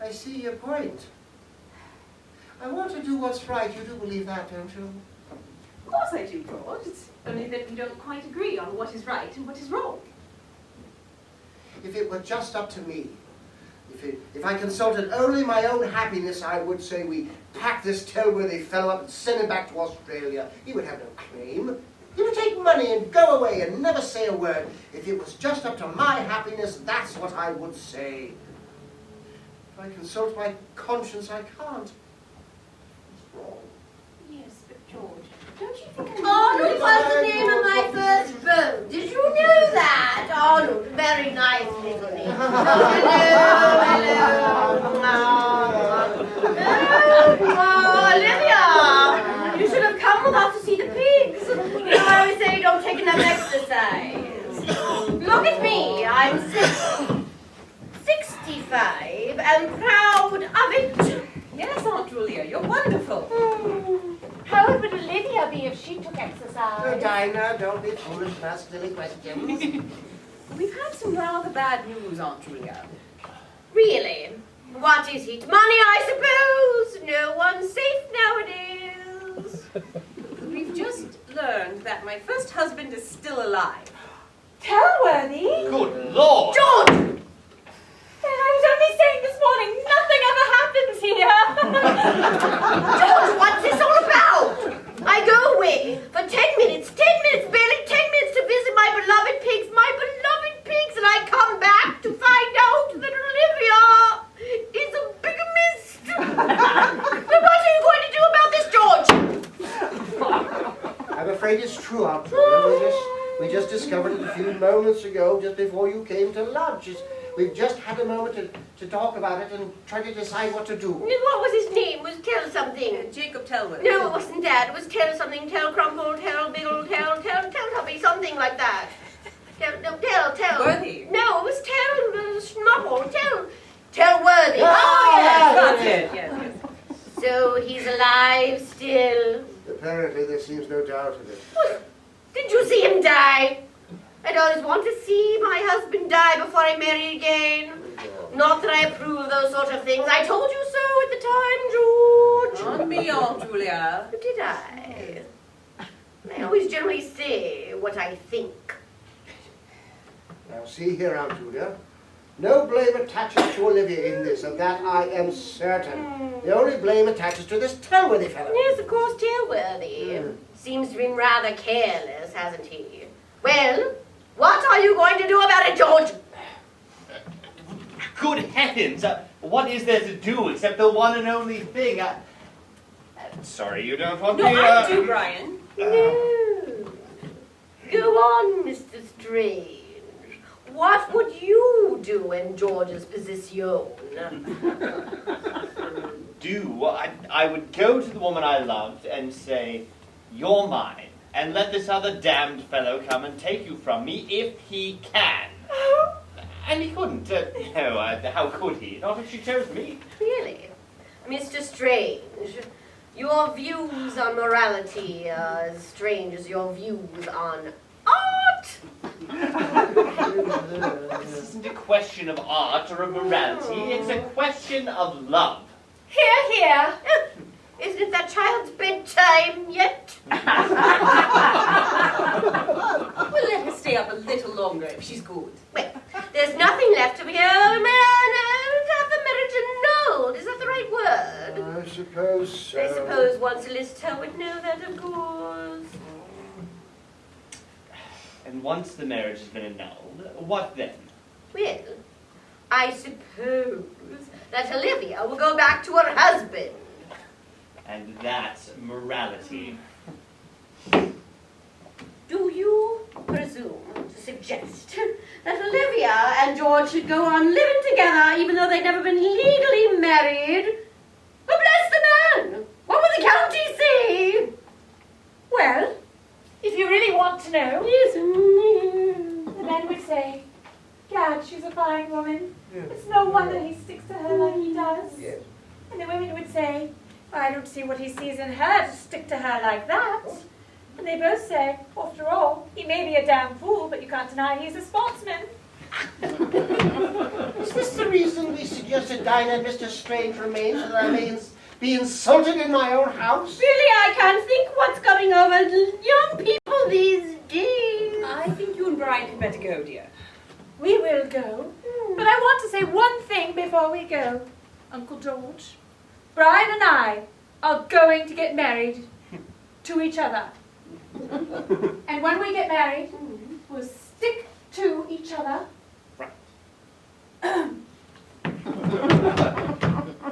[SPEAKER 5] I see your point. I want to do what's right. You do believe that, don't you?
[SPEAKER 4] Of course I do, George. It's only that we don't quite agree on what is right and what is wrong.
[SPEAKER 5] If it were just up to me, if I consulted only my own happiness, I would say we pack this Tellworthy fellow up and send him back to Australia. He would have no claim. He would take money and go away and never say a word. If it was just up to my happiness, that's what I would say. If I consult my conscience, I can't. It's wrong.
[SPEAKER 4] Yes, but George, Don't you think
[SPEAKER 6] Arnold was the name of my first beau. Did you know that? Arnold, very nice little name. Oh, Olivia! You should have come with us to see the pigs. You know, I always say don't take enough exercise. Look at me. I'm 65 and proud of it.
[SPEAKER 4] Yes, Aunt Julia, you're wonderful.
[SPEAKER 2] How would Olivia be if she took
[SPEAKER 5] Oh,
[SPEAKER 2] exercise?
[SPEAKER 5] Dinah, don't be foolish and ask silly questions.
[SPEAKER 4] We've had some rather bad news, Aunt Julia.
[SPEAKER 6] Really? What is it? Money, I suppose. No one's safe nowadays.
[SPEAKER 4] We've just learned that my first husband is still alive.
[SPEAKER 2] Tellworthy?
[SPEAKER 3] Good Lord!
[SPEAKER 6] George!
[SPEAKER 2] I was only saying this morning, nothing ever happens here.
[SPEAKER 6] George, what's this all about? I go away for 10 minutes, barely 10 minutes to visit my beloved pigs, and I come back to find out that Olivia is a bigamist. Now, what are you going to do about this, George?
[SPEAKER 5] I'm afraid it's true, Aunt Julia. We just discovered it a few moments ago, just before you came to lunch. We've just had a moment to talk about it and try to decide what to do.
[SPEAKER 6] What was his name? Was Tell something?
[SPEAKER 4] Jacob Tellworth.
[SPEAKER 6] No, it wasn't that. It was Tell something. Tell Crumple, Tell Biggle, Tell something, something like that. Tell.
[SPEAKER 4] Worthy.
[SPEAKER 6] No, it was Tell Snubble. Tell Worthy.
[SPEAKER 4] That's it. Yes.
[SPEAKER 6] So he's alive still.
[SPEAKER 5] Apparently, there seems no doubt of it.
[SPEAKER 6] Did you see him die? I'd always want to see my husband die before I marry again. Not that I approve of those sort of things. I told you so at the time, George.
[SPEAKER 4] On me, Aunt Julia.
[SPEAKER 6] Did I? I always generally say what I think.
[SPEAKER 5] Now, see here, Aunt Julia. No blame attaches to Olivia in this, of that I am certain. The only blame attaches to this Tellworthy fellow.
[SPEAKER 6] Yes, of course, Tellworthy. Seems to be rather careless, hasn't he? Well, what are you going to do about it, George?
[SPEAKER 3] Good heavens! What is there to do except the one and only thing? Sorry, you don't want
[SPEAKER 4] No,
[SPEAKER 3] me.
[SPEAKER 4] I do, Brian.
[SPEAKER 6] No. Go on, Mr. Strange. What would you do in George's position?
[SPEAKER 3] I would go to the woman I loved and say, "You're mine," and let this other damned fellow come and take you from me if he can. And he couldn't. No, how could he? Not if she chose me.
[SPEAKER 6] Really? Mr. Strange, your views on morality are as strange as your views on art.
[SPEAKER 3] This isn't a question of art or of morality. It's a question of love.
[SPEAKER 6] Hear, hear. Isn't it that child's bedtime yet?
[SPEAKER 4] We'll let her stay up a little longer if she's good.
[SPEAKER 6] Well, there's nothing left of here. Have the marriage annulled. Is that the right word?
[SPEAKER 5] I suppose so.
[SPEAKER 6] I suppose one solicitor would know that, of course.
[SPEAKER 3] And once the marriage has been annulled, what then?
[SPEAKER 6] Well, I suppose that Olivia will go back to her husband.
[SPEAKER 3] And that's morality.
[SPEAKER 6] Do you presume to suggest that Olivia and George should go on living together even though they've never been legally married? But bless the man! What will the county say?
[SPEAKER 2] Well, if you really want to know,
[SPEAKER 6] Yes.
[SPEAKER 2] the men would say, "Gad, she's a fine woman. It's no wonder he sticks to her like he does."
[SPEAKER 5] Yes.
[SPEAKER 2] And the women would say, "I don't see what he sees in her to stick to her like that." And they both say, "After all, he may be a damn fool, but you can't deny he's a sportsman."
[SPEAKER 5] Is this the reason we suggested Dinah and Mr. Strange remain so that I may be insulted in my own house?
[SPEAKER 6] Really, I can't think what's coming over young people these days.
[SPEAKER 4] I think you and Brian had better go, dear.
[SPEAKER 2] We will go. But I want to say one thing before we go. Uncle George, Brian and I are going to get married to each other. And when we get married, we'll stick to each other.
[SPEAKER 3] Right.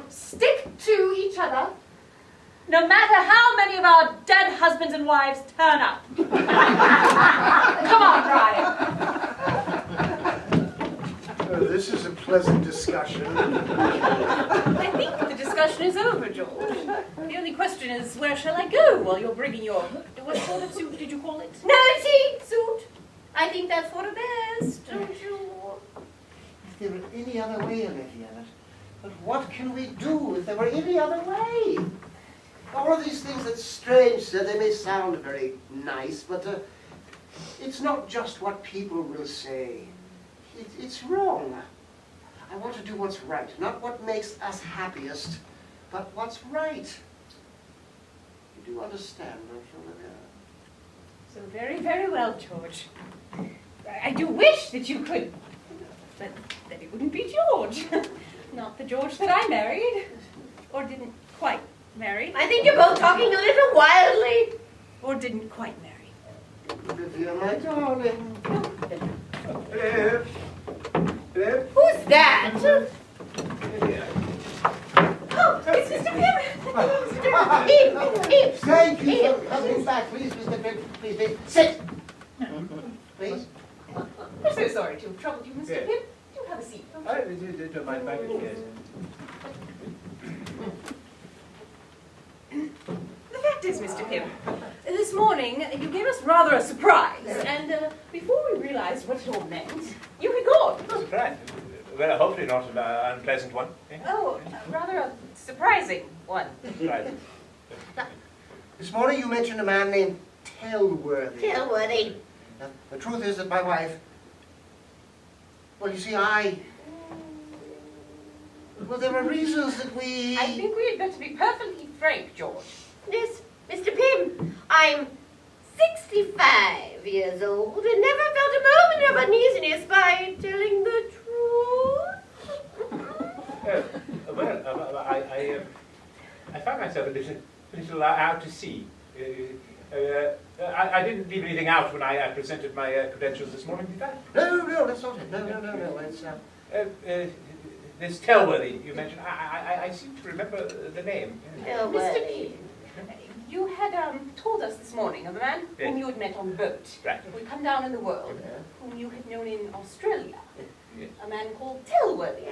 [SPEAKER 2] Stick to each other no matter how many of our dead husbands and wives turn up. Come on, Brian.
[SPEAKER 5] This is a pleasant discussion.
[SPEAKER 4] I think the discussion is over, George. The only question is, where shall I go while you're bringing your... What sort of suit did you call it?
[SPEAKER 6] Nursing suit. I think that's for the best, don't you?
[SPEAKER 5] If there were any other way, Olivia, but what can we do if there were any other way? All of these things that's strange, sir, they may sound very nice, but it's not just what people will say. It's wrong. I want to do what's right, not what makes us happiest, but what's right. You do understand, don't you, Olivia?
[SPEAKER 2] So very, very well, George. I do wish that you could, but then it wouldn't be George. Not the George that I married, or didn't quite marry,
[SPEAKER 6] I think you're both talking a little wildly.
[SPEAKER 2] or didn't quite marry.
[SPEAKER 5] Olivia, my darling.
[SPEAKER 1] Hello. Hello.
[SPEAKER 6] Who's that?
[SPEAKER 2] Oh, it's Mr. Pim.
[SPEAKER 5] Thank you for coming back. Please, Mr. Pim, please, sit. Please.
[SPEAKER 2] We're so sorry to have troubled you, Mr.
[SPEAKER 1] Yeah.
[SPEAKER 2] Pim. Do have a seat.
[SPEAKER 1] I don't mind back yes.
[SPEAKER 2] The fact is, Mr. Pim, this morning you gave us rather a surprise, and before we realized what it all meant, you had gone.
[SPEAKER 1] Surprise. Well, hopefully not an unpleasant one. Eh?
[SPEAKER 2] Oh, rather a surprising one.
[SPEAKER 1] Right.
[SPEAKER 5] This morning you mentioned a man named Tellworthy.
[SPEAKER 6] Tellworthy.
[SPEAKER 5] Now, the truth is that my wife, well, you see, well, there are reasons that we...
[SPEAKER 2] I think we had better be perfectly frank, George.
[SPEAKER 6] Yes, Mr. Pim. I'm 65 years old and never felt a moment of uneasiness by telling the truth.
[SPEAKER 1] I found myself a little out to sea. I didn't leave anything out when I presented my credentials this morning, did I?
[SPEAKER 5] No, that's not it. No. It's,
[SPEAKER 1] This Tellworthy you mentioned, I seem to remember the name.
[SPEAKER 2] Mr. Pim, you had told us this morning of a man
[SPEAKER 1] Yes.
[SPEAKER 2] whom you had met on the boat,
[SPEAKER 1] Right.
[SPEAKER 2] who had come down in the world, whom you had known in Australia.
[SPEAKER 1] Yes.
[SPEAKER 2] A man called Tellworthy.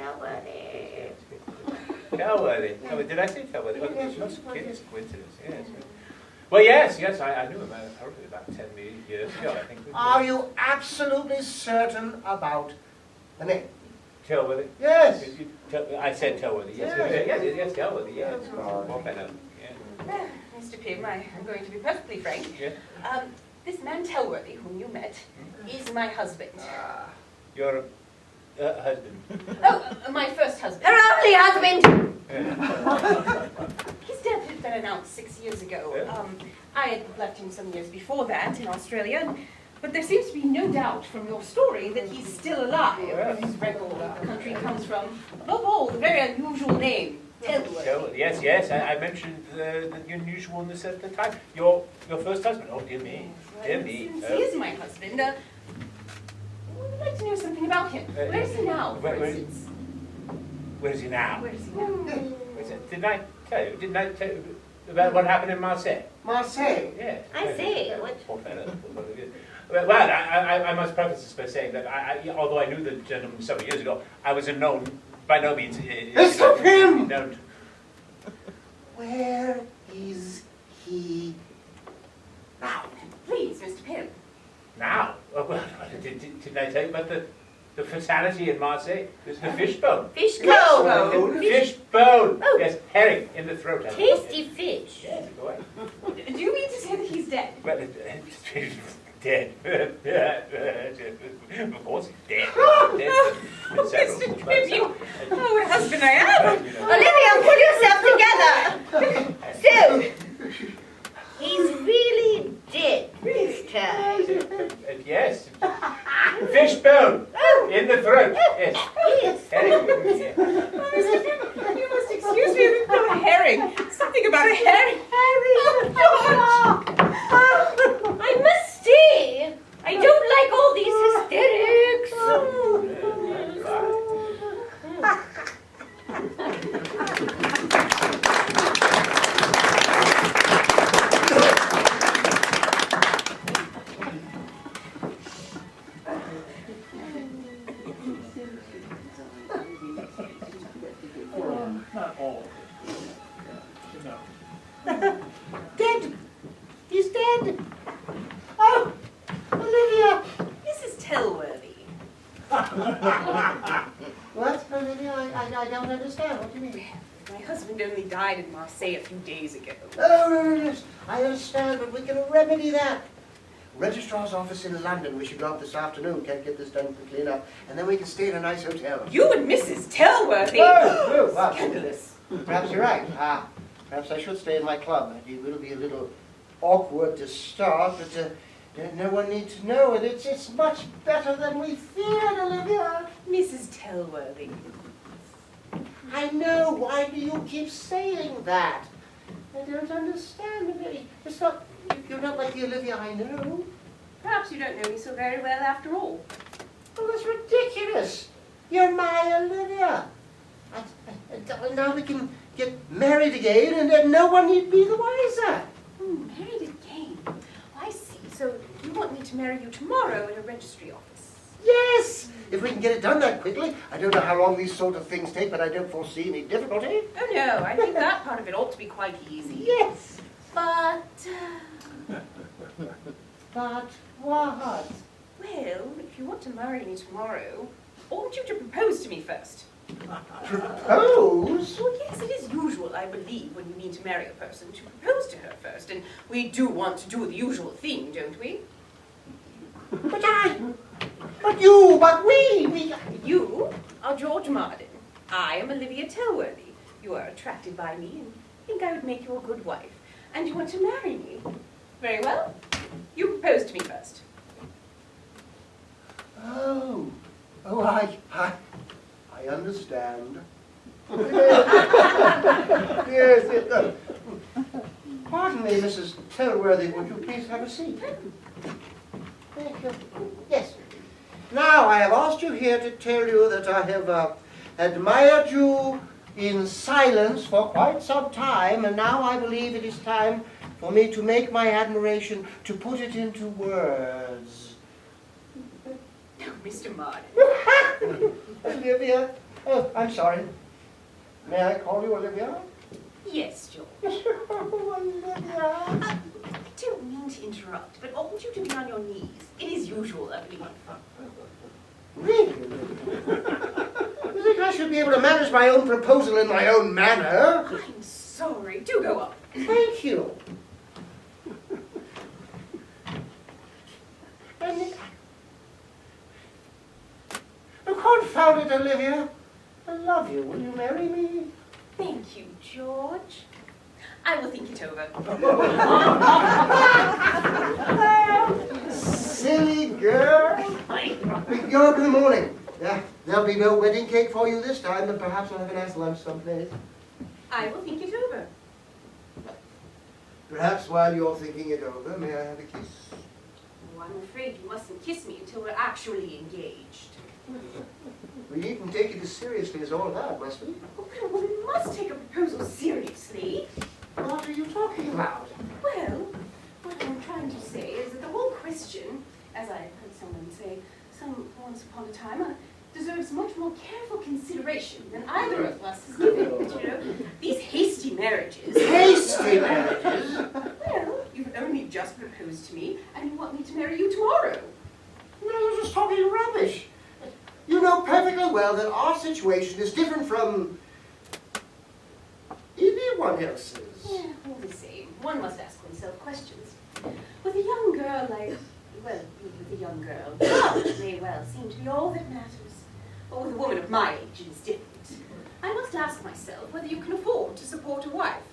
[SPEAKER 1] Tellworthy. Oh, did I say Tellworthy? Oh, it's not a curious coincidence, yes. Well, yes, I knew him probably about 10 years ago, I think.
[SPEAKER 5] are you absolutely certain about the name?
[SPEAKER 1] Tellworthy?
[SPEAKER 5] Yes.
[SPEAKER 1] I said Tellworthy, yes. Yes, Tellworthy, yes. Well, I know. Yeah.
[SPEAKER 2] Mr. Pim, I'm going to be perfectly frank.
[SPEAKER 1] Yeah.
[SPEAKER 2] This man Tellworthy, whom you met, is my husband.
[SPEAKER 1] Your husband.
[SPEAKER 2] Oh, my first husband.
[SPEAKER 6] Her only husband.
[SPEAKER 2] His death had been announced 6 years ago.
[SPEAKER 1] Yeah.
[SPEAKER 2] I had left him some years before that in Australia, but there seems to be no doubt from your story that he's still alive.
[SPEAKER 1] Yeah.
[SPEAKER 2] His record of the country comes from, above all, the very unusual name, Tellworthy.
[SPEAKER 1] Yes, I mentioned the unusualness at the time. Your first husband, oh dear me, dear me.
[SPEAKER 2] Since he is my husband, we'd like to know something about him. Where is he now, for instance?
[SPEAKER 1] Where is he now?
[SPEAKER 2] Where is he now?
[SPEAKER 1] Didn't I tell you about what happened in Marseille?
[SPEAKER 5] Marseille.
[SPEAKER 1] Yes.
[SPEAKER 6] I see. What?
[SPEAKER 1] Poor fellow. Well, I must preface this by saying that although I knew the gentleman several years ago, I was by no means...
[SPEAKER 5] Mr. Pim!
[SPEAKER 1] Don't.
[SPEAKER 5] Where is he now?
[SPEAKER 2] Please, Mr. Pim.
[SPEAKER 1] Now? Well, didn't I tell you about the fatality in Marseille? There's the fishbone.
[SPEAKER 6] Fishbone.
[SPEAKER 1] Fishbone!
[SPEAKER 6] Oh.
[SPEAKER 1] Yes, herring in the throat.
[SPEAKER 6] Tasty fish.
[SPEAKER 1] Yes, go ahead.
[SPEAKER 2] Do you mean to say that he's dead?
[SPEAKER 1] Well, dead. Of course he's dead. Dead.
[SPEAKER 2] Oh, Mr. Pim, what a husband I am!
[SPEAKER 6] Olivia, pull yourself together. So, he's really dead this time.
[SPEAKER 1] Yes. Fishbone in the throat. Yes.
[SPEAKER 6] Yes.
[SPEAKER 1] Herring. Yeah.
[SPEAKER 2] Mr. Pim, you must excuse me about a herring. Something about a herring. Oh, George!
[SPEAKER 6] I must stay. I don't like all these hysterics.
[SPEAKER 1] No.
[SPEAKER 5] Dead! He's dead! Oh, Olivia!
[SPEAKER 4] Mrs. Telworthy.
[SPEAKER 5] What, Olivia? I don't understand. What do you mean?
[SPEAKER 4] My husband only died in Marseille a few days ago.
[SPEAKER 5] Oh, no, yes. I understand, but we can remedy that. Registrar's office in London. We should go up this afternoon. Can't get this done quickly enough. And then we can stay in a nice hotel.
[SPEAKER 4] You and Mrs. Telworthy?
[SPEAKER 5] No, well,
[SPEAKER 4] Scandalous.
[SPEAKER 5] perhaps you're right. Perhaps I should stay in my club. It will be a little awkward to start, but no one needs to know it. It's much better than we feared, Olivia.
[SPEAKER 4] Mrs. Telworthy.
[SPEAKER 5] I know. Why do you keep saying that? I don't understand. It's not. You're not like the Olivia I know.
[SPEAKER 4] Perhaps you don't know me so very well after all.
[SPEAKER 5] Oh, that's ridiculous. You're my Olivia. Now we can get married again, and then no one need be the wiser.
[SPEAKER 4] Married again? Oh, I see. So you want me to marry you tomorrow in a registry office?
[SPEAKER 5] Yes, if we can get it done that quickly. I don't know how long these sort of things take, but I don't foresee any difficulty.
[SPEAKER 4] Oh no, I think that part of it ought to be quite easy.
[SPEAKER 5] Yes.
[SPEAKER 4] But,
[SPEAKER 5] But what?
[SPEAKER 4] well, if you want to marry me tomorrow, oughtn't you to propose to me first?
[SPEAKER 5] Propose?
[SPEAKER 4] Well, yes, it is usual, I believe, when you mean to marry a person, to propose to her first. And we do want to do the usual thing, don't we?
[SPEAKER 5] But we.
[SPEAKER 4] You are George Marden. I am Olivia Telworthy. You are attracted by me and think I would make you a good wife. And you want to marry me. Very well. You propose to me first.
[SPEAKER 5] Oh, I understand. Yes. Pardon me, Mrs. Telworthy, would you please have a seat? Thank you. Yes. Now, I have asked you here to tell you that I have admired you in silence for quite some time, and now I believe it is time for me to make my admiration, to put it into words.
[SPEAKER 4] No, Mr. Marden.
[SPEAKER 5] Olivia? Oh, I'm sorry. May I call you Olivia?
[SPEAKER 4] Yes, George.
[SPEAKER 5] Oh, Olivia.
[SPEAKER 4] I don't mean to interrupt, but oughtn't you to be on your knees? It is usual, I believe.
[SPEAKER 5] Really? You think I should be able to manage my own proposal in my own manner?
[SPEAKER 4] I'm sorry. Do go on.
[SPEAKER 5] Thank you. Oh, confound it, Olivia. I love you. Will you marry me?
[SPEAKER 4] Thank you, George. I will think it over.
[SPEAKER 5] Silly girl. You're up in the morning. There'll be no wedding cake for you this time, but perhaps I'll have a nice lunch someplace.
[SPEAKER 4] I will think it over.
[SPEAKER 5] Perhaps while you're thinking it over, may I have a kiss?
[SPEAKER 4] Oh, I'm afraid you mustn't kiss me until we're actually engaged.
[SPEAKER 5] We needn't take it as seriously as all that, must we?
[SPEAKER 4] Oh, we must take a proposal seriously.
[SPEAKER 5] What are you talking about?
[SPEAKER 4] Well, what I'm trying to say is that the whole question, as I heard someone say once upon a time, deserves much more careful consideration than either of us has given it, you know. These hasty marriages...
[SPEAKER 5] Hasty marriages?
[SPEAKER 4] Well, you've only just proposed to me, and you want me to marry you tomorrow.
[SPEAKER 5] No, you're just talking rubbish. You know perfectly well that our situation is different from anyone else's.
[SPEAKER 4] Yeah, all the same. One must ask oneself questions. With a young girl like... Well, with a young girl, love may well seem to be all that matters. But with a woman of my age, it is different. I must ask myself whether you can afford to support a wife.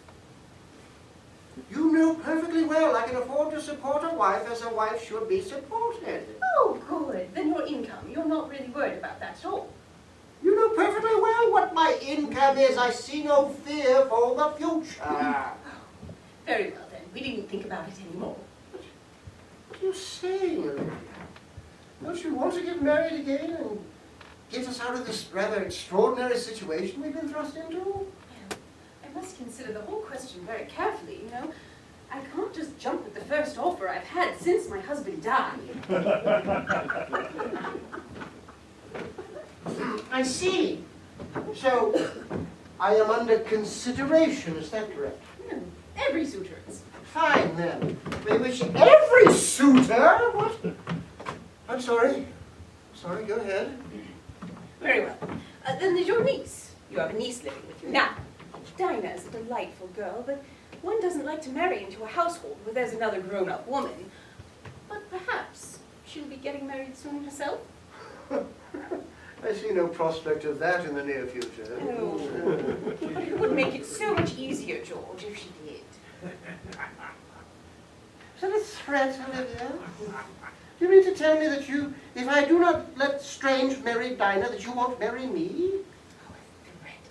[SPEAKER 5] You know perfectly well I can afford to support a wife as a wife should be supported.
[SPEAKER 4] Oh, good. Then your income, you're not really worried about that at all.
[SPEAKER 5] You know perfectly well what my income is. I see no fear for the future.
[SPEAKER 4] Very well, then. We needn't think about it anymore.
[SPEAKER 5] What are you saying, Olivia? Don't you want to get married again and get us out of this rather extraordinary situation we've been thrust into?
[SPEAKER 4] Well, I must consider the whole question very carefully, you know. I can't just jump at the first offer I've had since my husband died.
[SPEAKER 5] I see. So, I am under consideration, is that correct?
[SPEAKER 4] No, every suitor is.
[SPEAKER 5] Fine, then. We wish every suitor... What? I'm sorry. Sorry, go ahead.
[SPEAKER 4] Very well. Then there's your niece. You have a niece living with you. Now, Dinah is a delightful girl, but one doesn't like to marry into a household where there's another grown-up woman. But perhaps she'll be getting married soon herself.
[SPEAKER 5] I see no prospect of that in the near future.
[SPEAKER 4] Oh, but it would make it so much easier, George, if she did.
[SPEAKER 5] Is that a threat, Olivia? Do you mean to tell me that you, if I do not let Strange marry Dinah, that you won't marry me?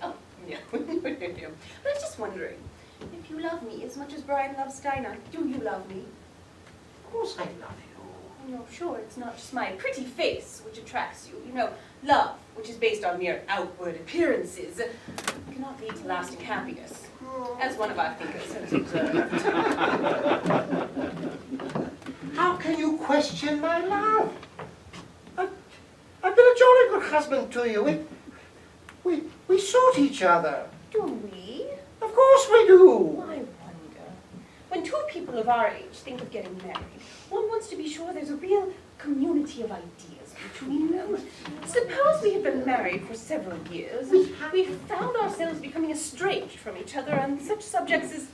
[SPEAKER 4] Oh, no. But I was just wondering, if you love me as much as Brian loves Dinah, do you love me?
[SPEAKER 5] Of course I love you.
[SPEAKER 4] No, sure, it's not just my pretty face which attracts you. You know, love, which is based on mere outward appearances, cannot lead to lasting happiness, as one of our thinkers has observed.
[SPEAKER 5] How can you question my love? I've been a jolly good husband to you. We sought each other.
[SPEAKER 4] Do we?
[SPEAKER 5] Of course we do.
[SPEAKER 4] I wonder. When two people of our age think of getting married, one wants to be sure there's a real community of ideas between them. Suppose we had been married for several years, and we found ourselves becoming estranged from each other on such subjects as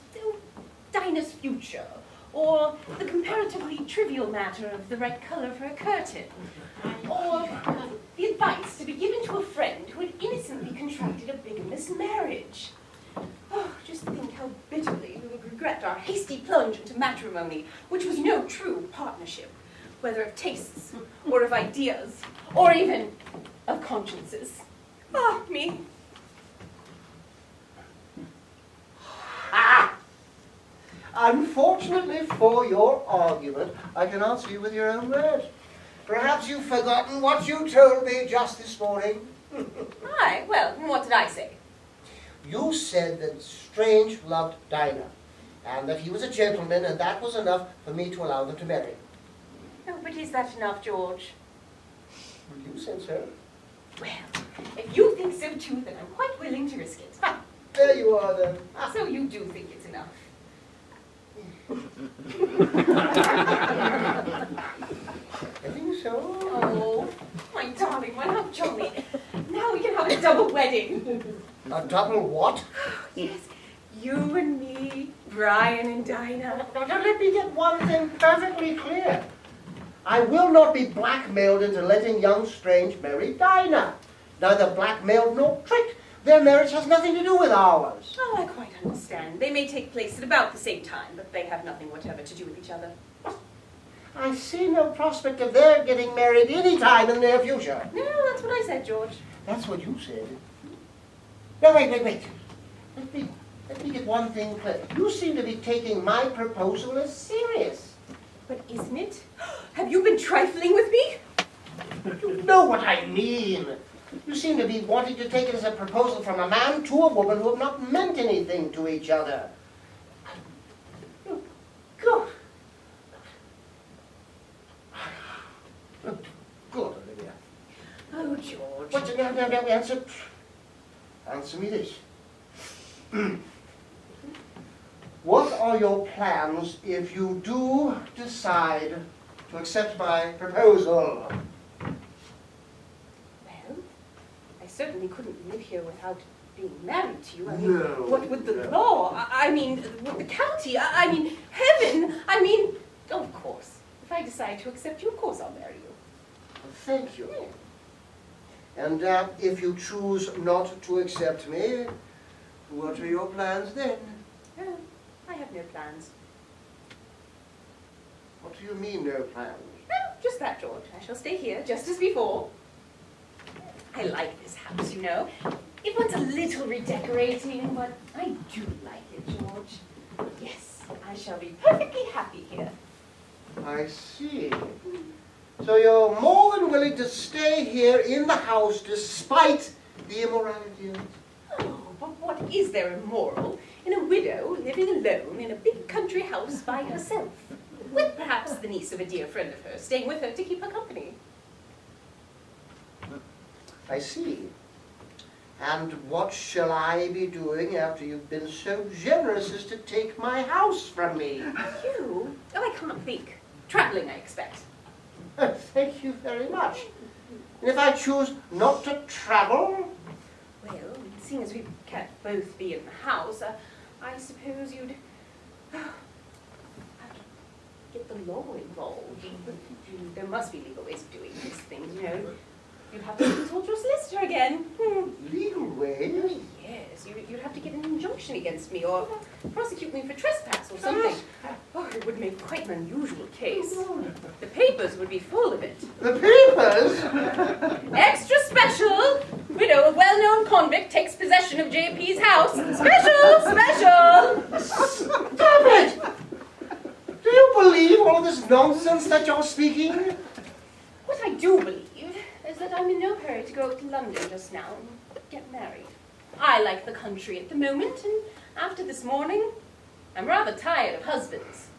[SPEAKER 4] Dinah's future, or the comparatively trivial matter of the right color for a curtain, or the advice to be given to a friend who had innocently contracted a bigamous marriage. Oh, just think how bitterly we would regret our hasty plunge into matrimony, which was no true partnership, whether of tastes, or of ideas, or even of consciences. Ah, me.
[SPEAKER 5] Ah! Unfortunately for your argument, I can answer you with your own words. Perhaps you've forgotten what you told me just this morning.
[SPEAKER 4] Aye, well, what did I say?
[SPEAKER 5] You said that Strange loved Dinah, and that he was a gentleman, and that was enough for me to allow them to marry.
[SPEAKER 4] Oh, but is that enough, George?
[SPEAKER 5] You said so.
[SPEAKER 4] Well, if you think so too, then I'm quite willing to risk it. Ha!
[SPEAKER 5] There you are, then.
[SPEAKER 4] So you do think it's enough.
[SPEAKER 5] I think so.
[SPEAKER 4] Oh, my darling one, how jolly. Now we can have a double wedding.
[SPEAKER 5] A double what?
[SPEAKER 4] Yes, you and me, Brian and Dinah.
[SPEAKER 5] Now, let me get one thing perfectly clear. I will not be blackmailed into letting young Strange marry Dinah. Neither blackmailed nor tricked. Their marriage has nothing to do with ours.
[SPEAKER 4] Oh, I quite understand. They may take place at about the same time, but they have nothing whatever to do with each other.
[SPEAKER 5] I see no prospect of their getting married any time in the near future.
[SPEAKER 4] No, that's what I said, George.
[SPEAKER 5] That's what you said. No, wait. Let me get one thing clear. You seem to be taking my proposal as serious.
[SPEAKER 4] But isn't it? Have you been trifling with me?
[SPEAKER 5] You know what I mean. You seem to be wanting to take it as a proposal from a man to a woman who have not meant anything to each other. Good. Good, Olivia.
[SPEAKER 4] Oh, George.
[SPEAKER 5] What's now, answer me this. What are your plans if you do decide to accept my proposal?
[SPEAKER 4] Well, I certainly couldn't live here without being married to you. I mean,
[SPEAKER 5] No,
[SPEAKER 4] what would the
[SPEAKER 5] no.
[SPEAKER 4] law? I mean, with the county? I mean, heaven? I mean, oh, of course. If I decide to accept you, of course I'll marry you.
[SPEAKER 5] Thank you. And if you choose not to accept me, what are your plans then?
[SPEAKER 4] Oh, I have no plans.
[SPEAKER 5] What do you mean, no plans?
[SPEAKER 4] No, just that, George. I shall stay here, just as before. I like this house, you know. It wants a little redecorating, but I do like it, George. Yes, I shall be perfectly happy here.
[SPEAKER 5] I see. So you're more than willing to stay here in the house despite the immorality of it?
[SPEAKER 4] Oh, but what is there immoral in a widow living alone in a big country house by herself, with perhaps the niece of a dear friend of hers staying with her to keep her company?
[SPEAKER 5] I see. And what shall I be doing after you've been so generous as to take my house from me?
[SPEAKER 4] You? Oh, I can't think. Travelling, I expect.
[SPEAKER 5] Thank you very much. And if I choose not to travel?
[SPEAKER 4] Well, seeing as we can't both be in the house, I suppose you'd have to get the law involved. There must be legal ways of doing these things, you know. You'd have to consult your solicitor again.
[SPEAKER 5] Legal ways?
[SPEAKER 4] Oh, yes, you'd have to get an injunction against me or prosecute me for trespass or something. Oh, it would make quite an unusual case. The papers would be full of it.
[SPEAKER 5] The papers?
[SPEAKER 4] Extra special! Widow of well-known convict takes possession of JP's house. Special! Special!
[SPEAKER 5] Stop it! Do you believe all this nonsense that you're speaking?
[SPEAKER 4] What I do believe is that I'm in no hurry to go to London just now and get married. I like the country at the moment, and after this morning, I'm rather tired of husbands.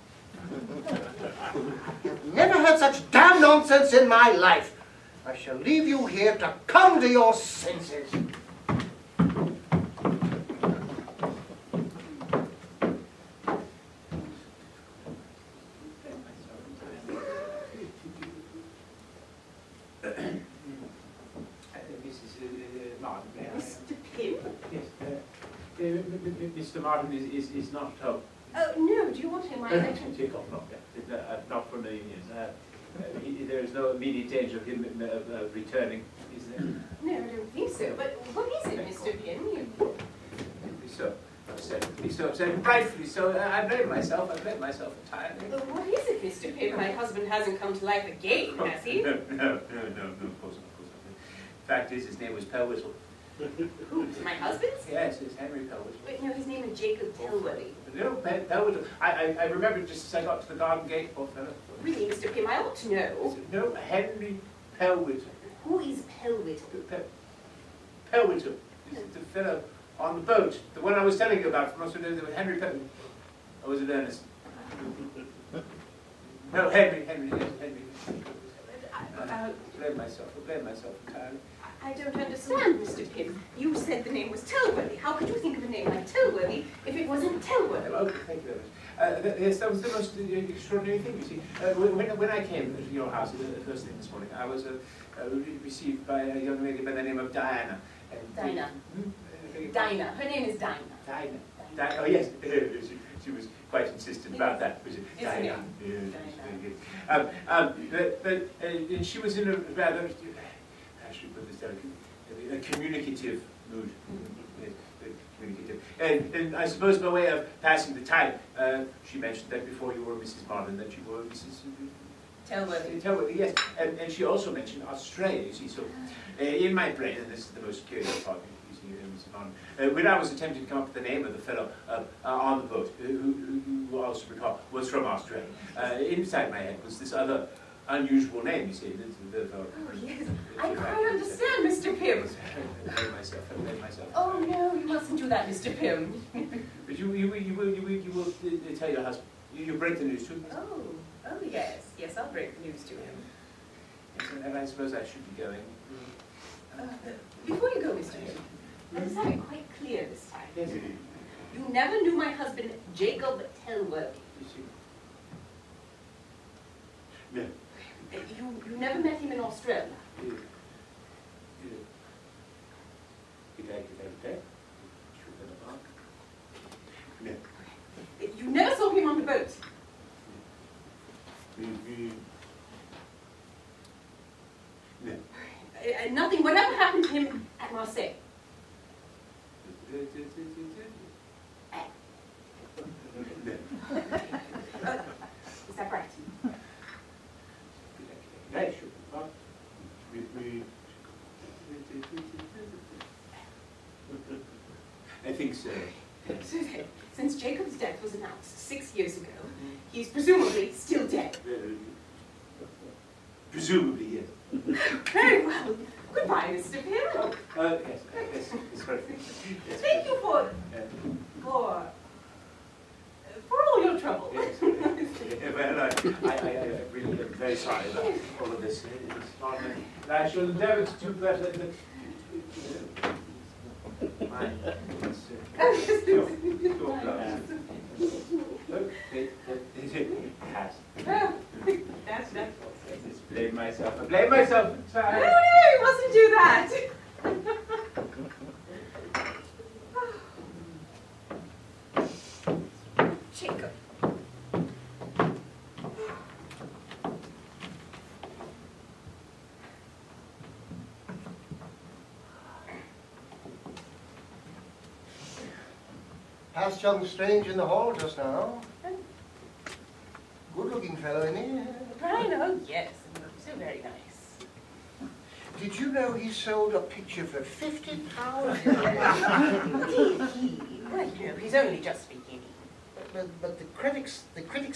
[SPEAKER 5] I've never had such damn nonsense in my life. I shall leave you here to come to your senses.
[SPEAKER 4] Mr. Pim?
[SPEAKER 1] Yes, Mr. Marden is not at home.
[SPEAKER 4] Oh, no, do you want him?
[SPEAKER 1] Take off, not for me, yes. There is no immediate danger of him returning, is there?
[SPEAKER 4] No, I don't think so. But what is it, Mr. Pim?
[SPEAKER 1] Be so upset, rightfully so. I blame myself entirely.
[SPEAKER 4] What is it, Mr. Pim? My husband hasn't come to life again, has he?
[SPEAKER 1] No, of course not. The fact is, his name was Pellwhistle.
[SPEAKER 4] Who? My husband's?
[SPEAKER 1] Yes, it's Henry Pellwhistle.
[SPEAKER 4] Wait, no, his name is Jacob Telworthy.
[SPEAKER 1] No, Pellwhistle. I remember just as I got to the garden gate, poor fellow.
[SPEAKER 4] Really, Mr. Pim, I ought to know.
[SPEAKER 1] No, Henry Pellwhistle.
[SPEAKER 4] Who is Pellwhistle?
[SPEAKER 1] Pellwhistle. This is the fellow on the boat. The one I was telling you about from Australia with Henry Pellwhistle. Or was it Ernest? No, Henry.
[SPEAKER 4] I
[SPEAKER 1] blame myself entirely.
[SPEAKER 4] I don't understand, Mr. Pim. You said the name was Telworthy. How could you think of a name like Telworthy if it wasn't Telworthy?
[SPEAKER 1] Okay, thank you very much. Yes, that was the most extraordinary thing, you see. When I came to your house the first thing this morning, I was received by a young lady by the name of Diana.
[SPEAKER 4] Dinah. Dinah. Her name is Dinah.
[SPEAKER 1] Dinah. Oh, yes. She was quite insistent about that. Was it?
[SPEAKER 4] Isn't
[SPEAKER 1] Dinah.
[SPEAKER 4] it?
[SPEAKER 1] Yes, very good. But she was in a rather, how should we put this delicately, a communicative mood. Yes, communicative. And I suppose by way of passing the time, she mentioned that before you were Mrs. Marden, that you were Mrs.
[SPEAKER 4] Telworthy.
[SPEAKER 1] Yes. And she also mentioned Australia, you see. So in my brain, and this is the most curious part, you see, Mrs. Marden, when I was attempting to come up with the name of the fellow on the boat, who also recall was from Australia, inside my head was this other unusual name, you see.
[SPEAKER 4] Oh, yes. I quite understand, Mr. Pim.
[SPEAKER 1] I blame myself.
[SPEAKER 4] Oh, no, you mustn't do that, Mr. Pim.
[SPEAKER 1] But you will tell your husband. You break the news to him.
[SPEAKER 4] Oh, yes. Yes, I'll break the news to him.
[SPEAKER 1] Yes, and I suppose I should be going.
[SPEAKER 4] Before you go, Mr. Pim, let's have it quite clear this time.
[SPEAKER 1] Yes.
[SPEAKER 4] You never knew my husband, Jacob Telworthy.
[SPEAKER 1] You see. No.
[SPEAKER 4] You never met him in Australia.
[SPEAKER 1] No.
[SPEAKER 4] You never saw him on the boat.
[SPEAKER 1] No.
[SPEAKER 4] Nothing, whatever happened to him at Marseille.
[SPEAKER 1] No.
[SPEAKER 4] Is that right?
[SPEAKER 1] I think so.
[SPEAKER 4] So then, since Jacob's death was announced 6 years ago, he's presumably still dead.
[SPEAKER 1] Presumably, yes.
[SPEAKER 4] Very well. Goodbye, Mr. Pim.
[SPEAKER 1] Yes, sorry. Yes.
[SPEAKER 4] Thank you for all your trouble.
[SPEAKER 1] Yes. Well, I really am very sorry about all of this. It's not, and I shall endeavour to do better. Mine.
[SPEAKER 4] That's natural.
[SPEAKER 1] I just blame myself. I blame myself.
[SPEAKER 4] No, you mustn't do that.
[SPEAKER 2] Jacob.
[SPEAKER 5] Passed young strange in the hall just now. Good-looking fellow, isn't he?
[SPEAKER 4] Brian, oh yes, so very nice.
[SPEAKER 5] Did you know he sold a picture for £50?
[SPEAKER 4] Well, you know, he's only just beginning.
[SPEAKER 5] But the critics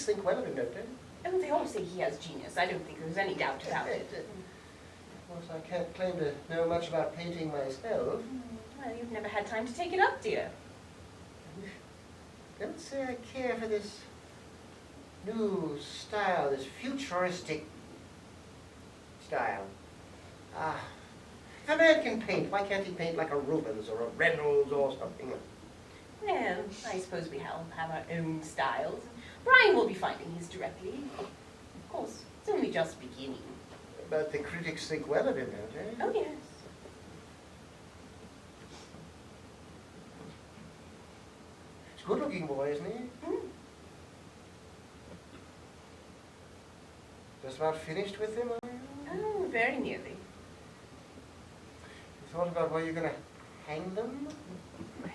[SPEAKER 5] think well of him, don't they?
[SPEAKER 4] Oh, they all say he has genius. I don't think there's any doubt about it.
[SPEAKER 5] Of course, I can't claim to know much about painting myself.
[SPEAKER 4] Well, you've never had time to take it up, dear.
[SPEAKER 5] Don't say I care for this new style, this futuristic style. If a man can paint, why can't he paint like a Rubens or a Reynolds or something?
[SPEAKER 4] Well, I suppose we all have our own styles. Brian will be finding his directly. Of course, it's only just beginning.
[SPEAKER 5] But the critics think well of him, don't they?
[SPEAKER 4] Oh, yes.
[SPEAKER 5] He's a good-looking boy, isn't he?
[SPEAKER 4] Mm.
[SPEAKER 5] Just about finished with him, are you?
[SPEAKER 4] Oh, very nearly.
[SPEAKER 5] You thought about where you're going to hang them?
[SPEAKER 4] I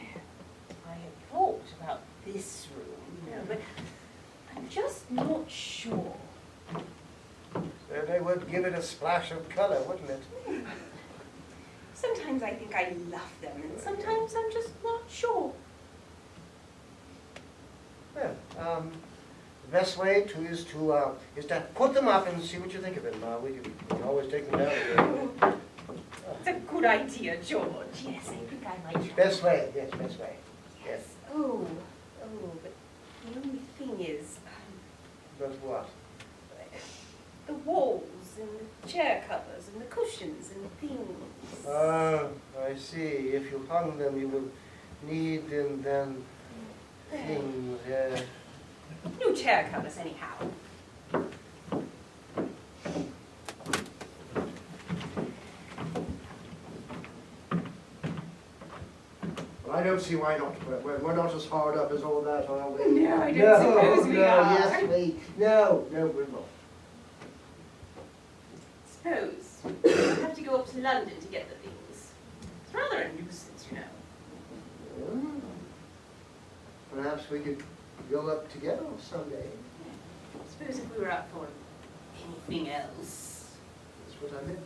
[SPEAKER 4] had thought about this room, you know, but I'm just not sure.
[SPEAKER 5] They would give it a splash of colour, wouldn't it?
[SPEAKER 4] Sometimes I think I love them, and sometimes I'm just not sure.
[SPEAKER 5] Well, the best way is to put them up and see what you think of them. We can always take them down again.
[SPEAKER 4] It's a good idea, George. Yes, I think I might try.
[SPEAKER 5] Best way, yes, best way. Yes.
[SPEAKER 4] Oh, but the only thing is,
[SPEAKER 5] But what?
[SPEAKER 4] the walls and the chair covers and the cushions and things.
[SPEAKER 5] Oh, I see. If you hung them, you will need them then things, yes.
[SPEAKER 4] New chair covers, anyhow.
[SPEAKER 5] Well, I don't see why not. We're not as hard up as all that, are we?
[SPEAKER 4] No, I don't suppose we are.
[SPEAKER 5] Yes, no, we're not.
[SPEAKER 4] Suppose you have to go up to London to get the things. It's rather a nuisance, you know.
[SPEAKER 5] Hmm. Perhaps we could go up together someday.
[SPEAKER 4] Suppose if we were up for anything else.
[SPEAKER 5] That's what I meant.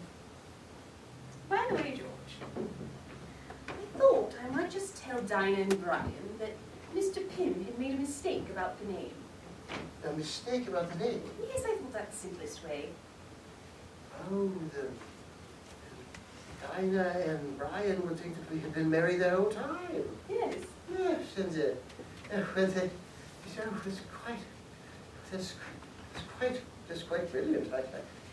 [SPEAKER 4] By the way, George, I thought I might just tell Dinah and Brian that Mr. Pim had made a mistake about the name.
[SPEAKER 5] A mistake about the name?
[SPEAKER 4] Yes, I thought that's the simplest way.
[SPEAKER 5] Oh, Dinah and Brian would think that we had been married the whole time.
[SPEAKER 4] Yes.
[SPEAKER 5] Yes, and that's quite brilliant. I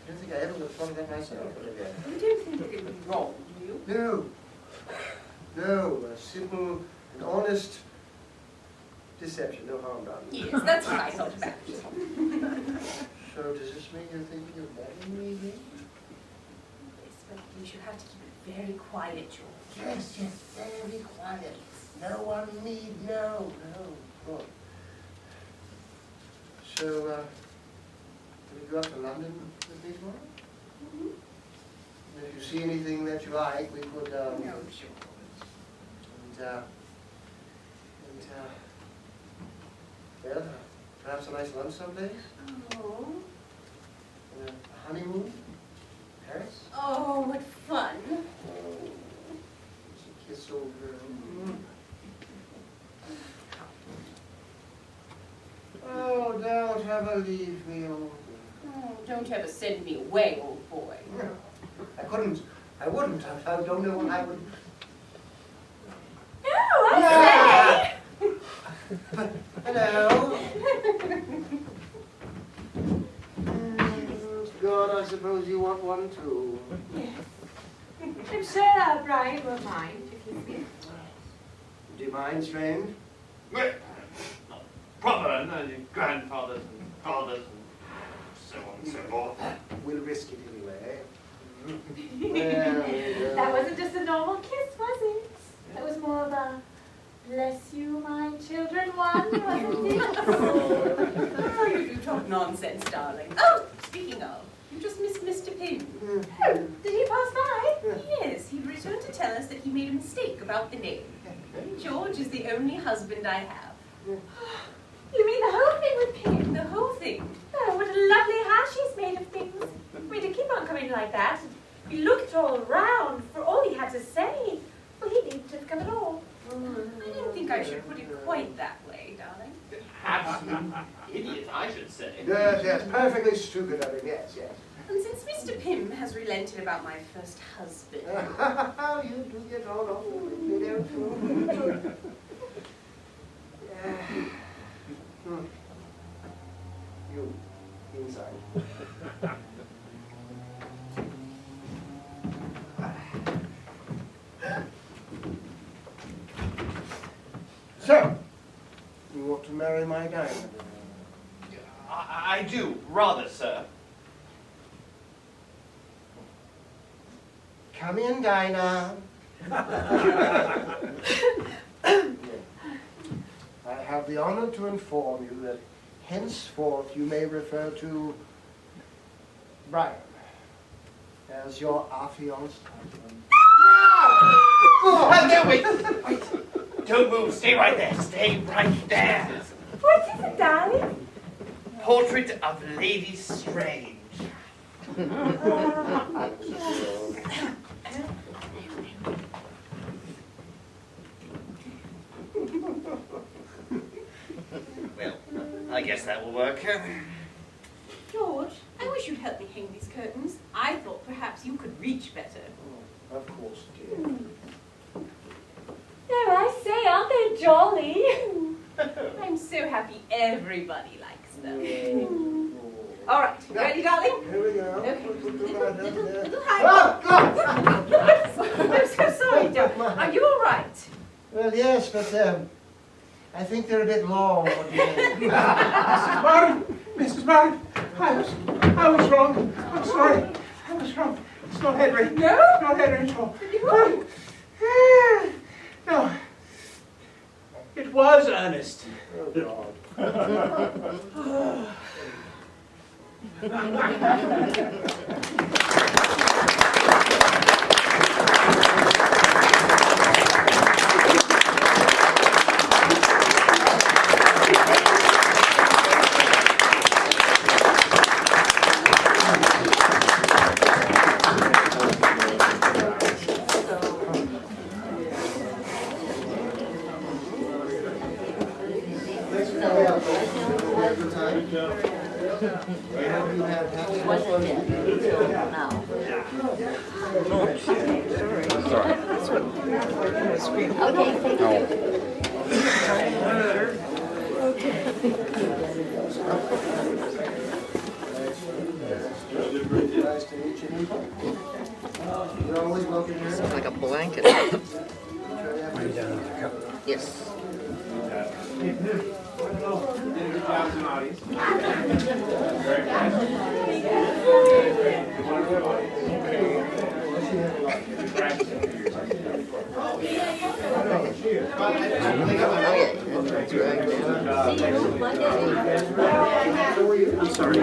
[SPEAKER 5] don't think I ever would have thought of that myself, Olivia.
[SPEAKER 4] You don't think that it would be wrong, do you?
[SPEAKER 5] No, a simple and honest deception, no harm done.
[SPEAKER 4] Yes, that's what I thought about it.
[SPEAKER 5] So does this mean you're thinking of marrying me again?
[SPEAKER 4] Yes, but you should have to keep it very quiet, George.
[SPEAKER 5] Yes, very quiet. No one need know. No. Good. So, will you go up to London with me tomorrow?
[SPEAKER 4] Mm-hmm.
[SPEAKER 5] And if you see anything that you like, we could,
[SPEAKER 4] No, sure.
[SPEAKER 5] Well, perhaps a nice lunch someplace?
[SPEAKER 4] Oh.
[SPEAKER 5] And a honeymoon? in Paris?
[SPEAKER 4] Oh, what fun.
[SPEAKER 5] Oh, it's a kiss, old girl. Oh, don't ever leave me, old girl.
[SPEAKER 4] Oh, don't ever send me away, old boy.
[SPEAKER 5] I wouldn't. I don't know what I would.
[SPEAKER 2] No, I say!
[SPEAKER 5] Hello. God, I suppose you want one too.
[SPEAKER 2] I'm sure Brian won't mind if you see.
[SPEAKER 5] you mind, strange?
[SPEAKER 3] Well, brother and your grandfathers and fathers and so on and so forth.
[SPEAKER 5] We'll risk it anyway.
[SPEAKER 2] That wasn't just a normal kiss, was it? That was more of a bless you, my children one, wasn't it?
[SPEAKER 4] Oh, you do talk nonsense, darling. Oh, speaking of, you just missed Mr. Pim.
[SPEAKER 2] Oh, did he pass by?
[SPEAKER 4] Yes, he returned to tell us that he made a mistake about the name. George is the only husband I have.
[SPEAKER 2] You mean the whole thing with Pim?
[SPEAKER 4] The whole thing.
[SPEAKER 2] Oh, what a lovely hash he's made of things. We to keep on coming like that. He looked all round for all he had to say. Well, he needn't have come at all.
[SPEAKER 4] I don't think I should put it quite that way, darling.
[SPEAKER 3] Absolute idiot, I should say.
[SPEAKER 5] Yes, perfectly stupid of him, yes.
[SPEAKER 4] And since Mr. Pim has relented about my first husband...
[SPEAKER 5] You do get all over me, don't you? You, inside. So, you want to marry my diamond?
[SPEAKER 3] I do, rather, sir.
[SPEAKER 5] Come in, Dinah. I have the honor to inform you that henceforth you may refer to Brian as your affianced husband.
[SPEAKER 3] Oh, no, wait. Don't move. Stay right there. Stay right there.
[SPEAKER 2] What is it, darling?
[SPEAKER 3] Portrait of Lady Strange. Well, I guess that will work.
[SPEAKER 4] George, I wish you'd help me hang these curtains. I thought perhaps you could reach better.
[SPEAKER 5] Of course, dear.
[SPEAKER 2] Oh, I say, aren't they jolly?
[SPEAKER 4] I'm so happy everybody likes them. All right, you ready, darling?
[SPEAKER 5] Here we go.
[SPEAKER 4] Okay. Little high. I'm so sorry, darling. Are you all right?
[SPEAKER 5] Well, yes, but I think they're a bit long.
[SPEAKER 1] Mrs. Marden, I was wrong. I'm sorry. I was wrong. It's not Henry.
[SPEAKER 4] No?
[SPEAKER 1] Not Henry at all. No. It was Ernest.
[SPEAKER 5] Oh, God. You're always welcome here.
[SPEAKER 7] Sounds like a blanket. Yes.
[SPEAKER 5] I'm sorry.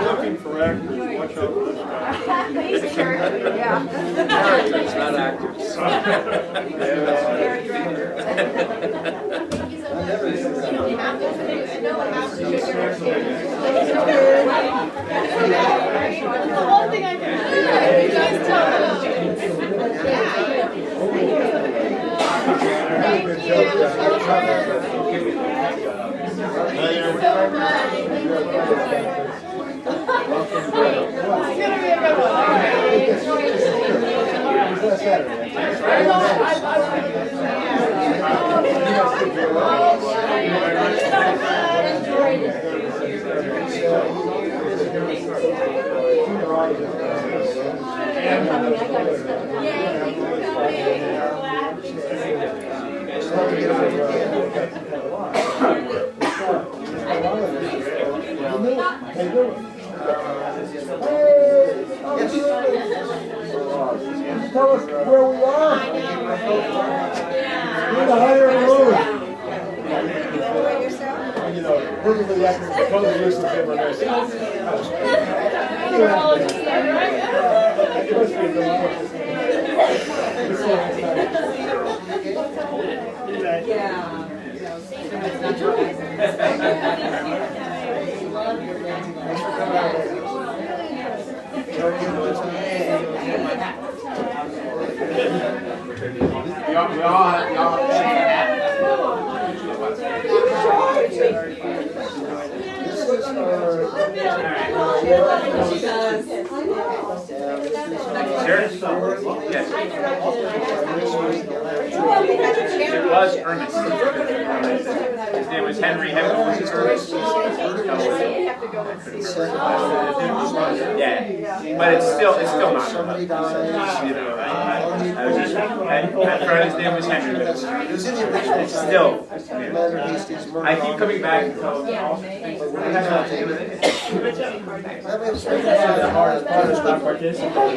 [SPEAKER 8] Looking for actors, watch out.
[SPEAKER 7] It's not actors.
[SPEAKER 6] The one thing I can do, you guys tell them. Thank you. It's gonna be a good one.
[SPEAKER 8] Tell us where we are. We're the higher road. You know, perfectly accurate, totally useless information.
[SPEAKER 1] Yes. It was Ernest. His name was Henry. Was his Ernest? Yeah, but it's still not. You know, I was just, at first his name was Henry, but it's still. I keep coming back and tell the hardest part is not participating.